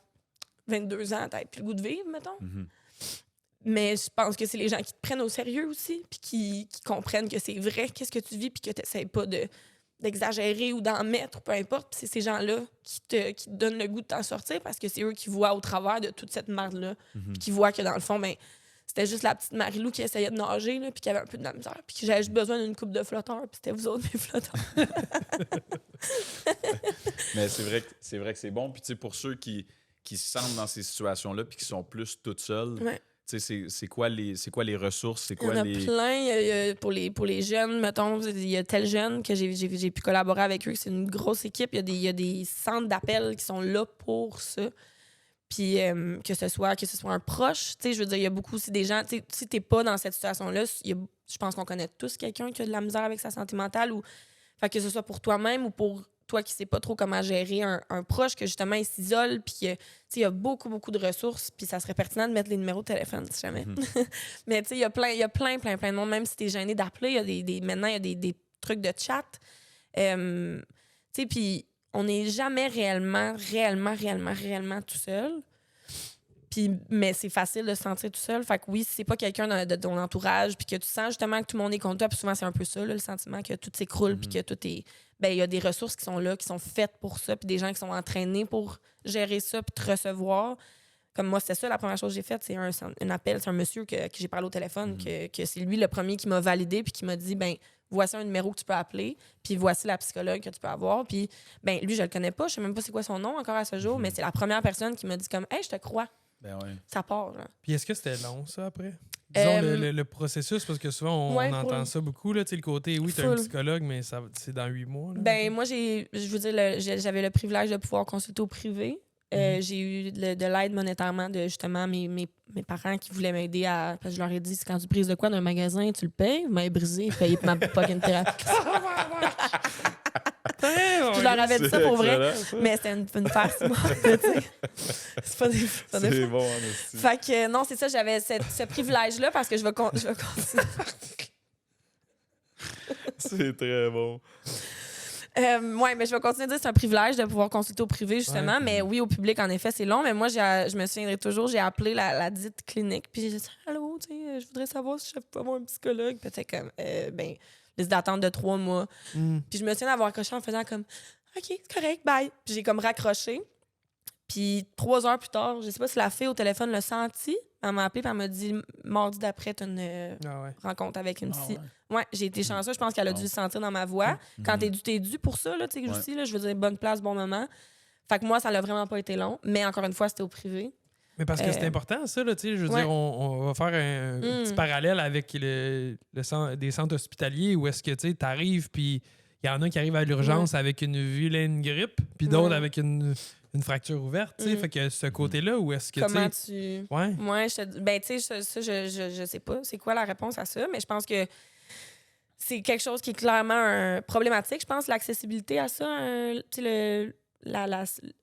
22 ans, t'aies plus le goût de vivre, mettons. Mais je pense que c'est les gens qui te prennent au sérieux aussi, puis qui comprennent que c'est vrai, qu'est-ce que tu vis, puis que tu n'essaies pas d'exagérer ou d'en mettre, peu importe. Puis c'est ces gens-là qui te donnent le goût de t'en sortir parce que c'est eux qui voient au travers de toute cette merde-là, puis qui voient que dans le fond, ben, c'était juste la petite Marie-Lou qui essayait de nager, là, puis qui avait un peu de la misère, puis que j'avais juste besoin d'une coupe de flotteurs, puis c'était vous autres, mes flotteurs. Mais c'est vrai que c'est bon. Puis tu sais, pour ceux qui se sentent dans ces situations-là puis qui sont plus toutes seules, Ouais. c'est quoi les ressources? C'est quoi il y en a plein. Pour les jeunes, mettons, il y a tel jeune que j'ai pu collaborer avec eux. C'est une grosse équipe. Il y a des centres d'appel qui sont là pour ça. Puis que ce soit un proche. Je veux dire, il y a beaucoup aussi des gens... Si t'es pas dans cette situation-là, je pense qu'on connaît tous quelqu'un qui a de la misère avec sa santé mentale. Fait que ce soit pour toi-même ou pour toi qui sais pas trop comment gérer un proche, que justement il s'isole, puis il y a beaucoup, beaucoup de ressources, puis ça serait pertinent de mettre les numéros de téléphone, si jamais. Mais il y a plein de monde, même si t'es gêné d'appeler, maintenant, il y a des trucs de chat. Puis on n'est jamais réellement tout seul. Mais c'est facile de se sentir tout seul. Fait que oui, si c'est pas quelqu'un de ton entourage, puis que tu sens justement que tout le monde est contre toi, puis souvent c'est un peu ça, là, le sentiment que tout s'écroule, puis que tout est... Ben, il y a des ressources qui sont là, qui sont faites pour ça, puis des gens qui sont entraînés pour gérer ça, puis te recevoir. Comme moi, c'était ça, la première chose que j'ai faite, c'est un appel, c'est un monsieur que j'ai parlé au téléphone, que c'est lui le premier qui m'a validé, puis qui m'a dit, ben voici un numéro que tu peux appeler, puis voici la psychologue que tu peux avoir. Puis, ben lui, je le connais pas, je sais même pas c'est quoi son nom encore à ce jour, mais c'est la première personne qui m'a dit comme, hey, je te crois. Ben ouais. Ça part, là. Puis est-ce que c'était long, ça, après? Disons, le processus, parce que souvent, on entend ça beaucoup, là, tu sais, le côté, oui, t'as un psychologue, mais c'est dans 8 mois. Là, ben, moi, je veux dire, j'avais le privilège de pouvoir consulter au privé. J'ai eu de l'aide monétairement de, justement, mes parents qui voulaient m'aider à... Parce que je leur ai dit, c'est quand tu brises de quoi d'un magasin, tu le payes. Vous m'avez brisé, payez ma fucking thérapie. Je leur avais dit ça pour vrai, mais c'était une farce. C'est pas des... C'est bon, en esti. Fait que non, c'est ça, j'avais ce privilège-là parce que je vais continuer. C'est très bon. Oui, mais je vais continuer à dire que c'est un privilège de pouvoir consulter au privé, justement. Ouais. Mais oui, au public, en effet, c'est long. Mais moi, je me souviendrai toujours, j'ai appelé la dite clinique. Puis j'ai dit, allô, tu sais, je voudrais savoir si je peux avoir un psychologue. Puis c'était comme, ben, liste d'attente de 3 mois. Puis je me souviens d'avoir accroché en faisant comme, OK, c'est correct, bye. Puis j'ai comme raccroché. Puis 3 heures plus tard, je sais pas si la fille au téléphone l'a senti. Elle m'a appelé et elle m'a dit mardi d'après, tu as une rencontre avec une psy. Ouais, j'ai été chanceuse. Je pense qu'elle a dû le sentir dans ma voix. Quand t'es dû pour ça, là, tu sais, aussi, là, je veux dire, bonne place, bon moment. Fait que moi, ça l'a vraiment pas été long. Mais encore une fois, c'était au privé. Mais parce que c'est important, ça, là, tu sais, je veux dire, on va faire un petit parallèle avec des centres hospitaliers où est-ce que, tu sais, t'arrives, puis il y en a qui arrivent à l'urgence avec une vilaine grippe, puis d'autres avec une fracture ouverte, tu sais, fait que ce côté-là, où est-ce que comment tu... Ouais. Moi, ben, tu sais, ça, je sais pas c'est quoi la réponse à ça, mais je pense que c'est quelque chose qui est clairement problématique, je pense, l'accessibilité à ça,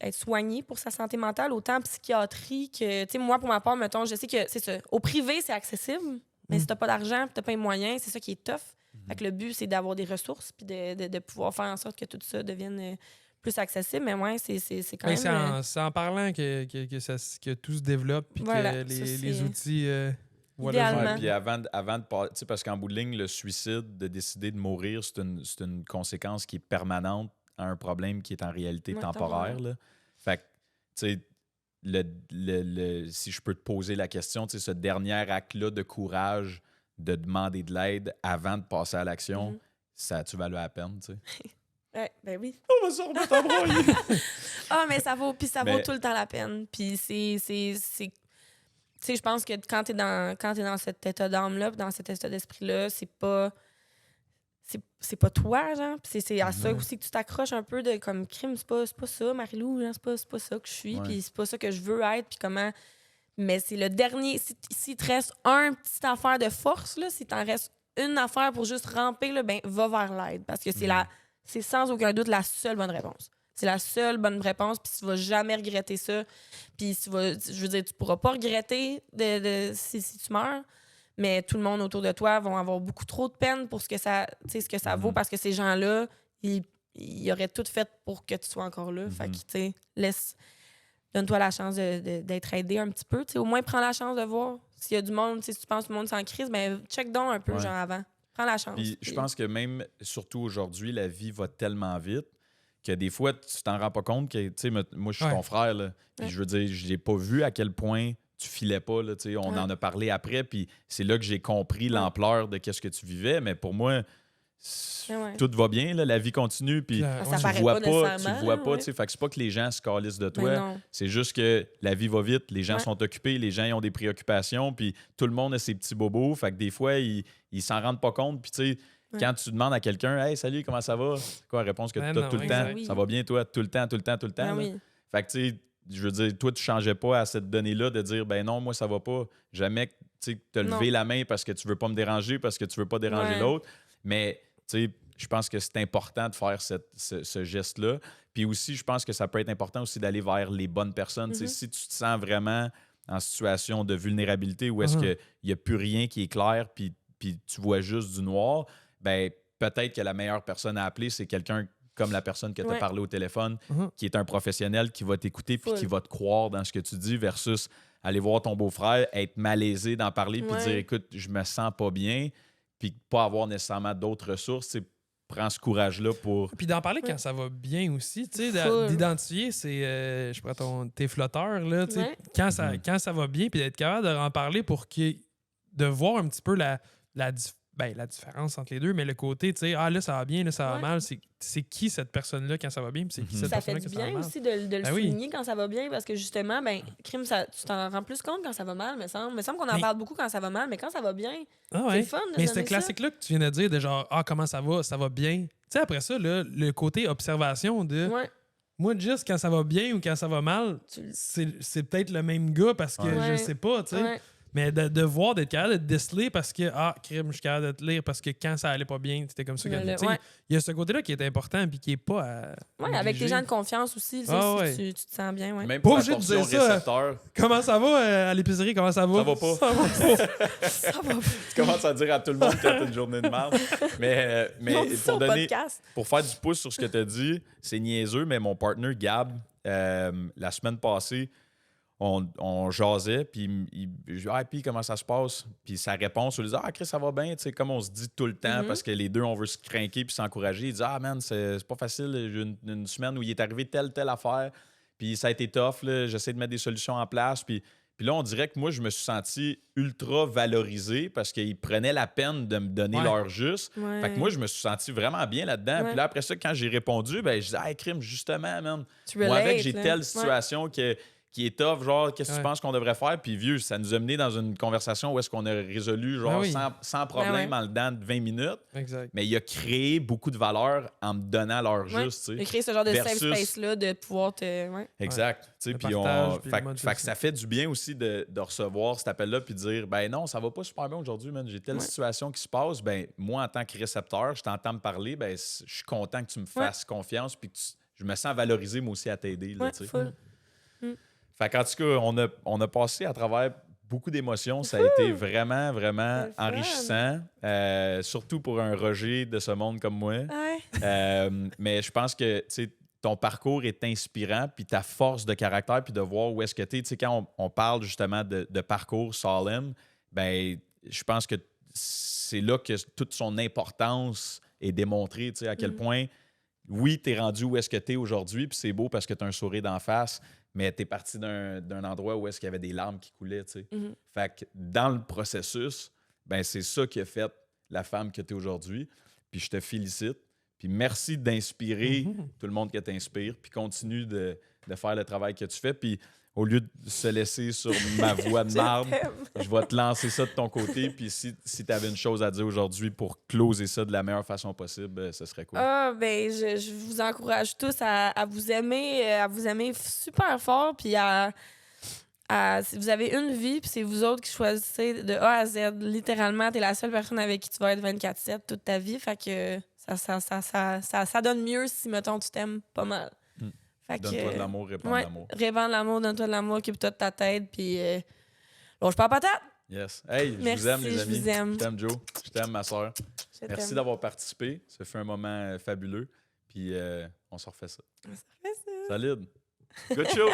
être soigné pour sa santé mentale, autant en psychiatrie que... Tu sais, moi, pour ma part, mettons, je sais que c'est ça. Au privé, c'est accessible, mais si t'as pas d'argent, t'as pas les moyens, c'est ça qui est tough. Fait que le but, c'est d'avoir des ressources puis de pouvoir faire en sorte que tout ça devienne plus accessible. Mais ouais, c'est quand même... C'est en parlant que tout se développe puis que les outils... Idéalement. Puis avant de tu sais, parce qu'en bout de ligne, le suicide, de décider de mourir, c'est une conséquence qui est permanente à un problème qui est en réalité temporaire. Là. Fait que, tu sais, si je peux te poser la question, tu sais, ce dernier acte-là de courage de demander de l'aide avant de passer à l'action, ça a-tu valu la peine, tu sais? Ouais, ben oui. On va se remettre à broyer! Mais ça vaut tout le temps la peine. Puis c'est tu sais, je pense que quand t'es dans cet état d'âme-là, dans cet état d'esprit-là, c'est pas toi, genre. Puis c'est à ça aussi que tu t'accroches un peu de comme crime, c'est pas ça, Marie-Lou, genre, c'est pas ça que je suis, puis c'est pas ça que je veux être, puis comment... Mais c'est le dernier... S'il te reste une petite affaire de force, là, si t'en restes une affaire pour juste ramper, là, ben va vers l'aide, parce que c'est sans aucun doute la seule bonne réponse. C'est la seule bonne réponse, puis tu vas jamais regretter ça. Puis je veux dire, tu pourras pas regretter si tu meurs, mais tout le monde autour de toi vont avoir beaucoup trop de peine pour ce que ça vaut, parce que ces gens-là, ils auraient tout fait pour que tu sois encore là. Fait que, tu sais, donne-toi la chance d'être aidé un petit peu. Tu sais, au moins, prends la chance de voir. S'il y a du monde, si tu penses que le monde est en crise, ben check donc un peu, genre avant. Prends la chance. Puis je pense que même, surtout aujourd'hui, la vie va tellement vite que des fois, tu t'en rends pas compte que, tu sais, moi, je suis ton frère, là, puis je veux dire, je l'ai pas vu à quel point tu filais pas, là, tu sais, on en a parlé après, puis c'est là que j'ai compris l'ampleur de qu'est-ce que tu vivais, mais pour moi, tout va bien, là, la vie continue, puis tu vois pas, tu sais, fait que c'est pas que les gens se calissent de toi, c'est juste que la vie va vite, les gens sont occupés, les gens ils ont des préoccupations, puis tout le monde a ses petits bobos, fait que des fois, ils s'en rendent pas compte, puis tu sais, quand tu demandes à quelqu'un « Hey, salut, comment ça va? » C'est quoi la réponse que tu as tout le temps? Ça va bien, toi? Tout le temps. Fait que, tu sais, je veux dire, toi, tu changeais pas à cette donnée-là de dire « Ben non, moi, ça va pas. » Jamais, tu sais, te lever la main parce que tu veux pas me déranger, parce que tu veux pas déranger l'autre. Mais, tu sais, je pense que c'est important de faire ce geste-là. Puis aussi, je pense que ça peut être important aussi d'aller vers les bonnes personnes. Tu sais, si tu te sens vraiment en situation de vulnérabilité où est-ce qu'il n'y a plus rien qui est clair, puis tu vois juste du noir, ben peut-être que la meilleure personne à appeler, c'est quelqu'un comme la personne que tu as parlé au téléphone, qui est un professionnel, qui va t'écouter puis qui va te croire dans ce que tu dis, versus aller voir ton beau-frère, être malaisé d'en parler puis dire « Écoute, je me sens pas bien », puis pas avoir nécessairement d'autres ressources. Prends ce courage-là pour... Puis d'en parler quand ça va bien aussi, tu sais, d'identifier, c'est, je prends tes flotteurs, là, tu sais, quand ça va bien, puis d'être capable de en parler pour de voir un petit peu la différence entre les deux, mais le côté, tu sais, là, ça va bien, là, ça va mal, c'est qui cette personne-là quand ça va bien, puis c'est qui cette personne-là quand ça va mal. Ça fait du bien aussi de le souligner quand ça va bien, parce que justement, crime, tu t'en rends plus compte quand ça va mal, me semble. Me semble qu'on en parle beaucoup quand ça va mal, mais quand ça va bien, c'est le fun de mais c'est classique-là que tu viens de dire, de genre, comment ça va bien. Tu sais, après ça, là, le côté observation de... Moi, juste quand ça va bien ou quand ça va mal, c'est peut-être le même gars parce que je sais pas, tu sais. Mais de voir, d'être capable de te déceler parce que, crime, je suis capable de te lire parce que quand ça allait pas bien, c'était comme ça. Il y a ce côté-là qui est important puis qui est pas avec des gens de confiance aussi, si tu te sens bien. Même pour la portion récepteur. Comment ça va à l'épicerie? Comment ça va? Ça va pas. Ça va pas. Tu commences à dire à tout le monde que t'as une journée de merde. Mais pour faire du pouce sur ce que tu as dit, c'est niaiseux, mais mon partner Gab, la semaine passée, on jasait, puis je dis « puis comment ça se passe? » Puis sa réponse, on lui dit « Chris, ça va bien. » Tu sais, comme on se dit tout le temps, parce que les deux, on veut se craquer puis s'encourager. Il dit « Man, c'est pas facile. J'ai une semaine où il est arrivé telle affaire, puis ça a été tough. J'essaie de mettre des solutions en place. » Puis là, on dirait que moi, je me suis senti ultra valorisé parce qu'ils prenaient la peine de me donner leur juste. Fait que moi, je me suis senti vraiment bien là-dedans. Puis là, après ça, quand j'ai répondu, je disais « Crime, justement, man. Moi, avec, j'ai telle situation que qui est tough, genre, qu'est-ce que tu penses qu'on devrait faire? Puis vieux, ça nous a mené dans une conversation où est-ce qu'on a résolu, genre, sans problème en le dedans de 20 minutes. Exact. Mais il a créé beaucoup de valeur en me donnant l'heure juste, tu sais. Il a créé ce genre de safe space-là, de pouvoir te... Exact. Tu sais, puis fait que ça fait du bien aussi de recevoir cet appel-là puis de dire, ben non, ça va pas super bien aujourd'hui, man. J'ai telle situation qui se passe. Ben moi, en tant que récepteur, je t'entends me parler, ben je suis content que tu me fasses confiance puis que je me sens valorisé, moi aussi, à t'aider, là, tu sais. Fait qu'en tout cas, on a passé à travers beaucoup d'émotions. Ça a été vraiment, vraiment enrichissant. Surtout pour un Roger de ce monde comme moi. Mais je pense que ton parcours est inspirant, puis ta force de caractère, puis de voir où est-ce que tu es. Tu sais, quand on parle justement de parcours Salem, ben je pense que c'est là que toute son importance est démontrée. Tu sais, à quel point, oui, tu es rendu où est-ce que tu es aujourd'hui, puis c'est beau parce que tu as un sourire d'en face. Mais tu es parti d'un endroit où est-ce qu'il y avait des larmes qui coulaient, tu sais. Fait que dans le processus, ben c'est ça qui a fait la femme que tu es aujourd'hui. Puis je te félicite. Puis merci d'inspirer tout le monde que t'inspires. Puis continue de faire le travail que tu fais. Puis au lieu de se laisser sur ma voix de marde, je vais te lancer ça de ton côté. Puis si tu avais une chose à dire aujourd'hui pour closer ça de la meilleure façon possible, ce serait cool. Ben, je vous encourage tous à vous aimer super fort. Puis si vous avez une vie, puis c'est vous autres qui choisissez de A à Z. Littéralement, t'es la seule personne avec qui tu vas être 24/7 toute ta vie. Fait que ça donne mieux si, mettons, tu t'aimes pas mal. Donne-toi de l'amour, répands de l'amour. Répands de l'amour, donne-toi de l'amour, occupe-toi de ta tête, puis lâche pas la patate. Yes. Hey, je vous aime, les amis. Je t'aime, Joe. Je t'aime, ma soeur. Merci d'avoir participé. Ça fait un moment fabuleux. Puis on se refait ça. On se refait ça. Solide. Good show.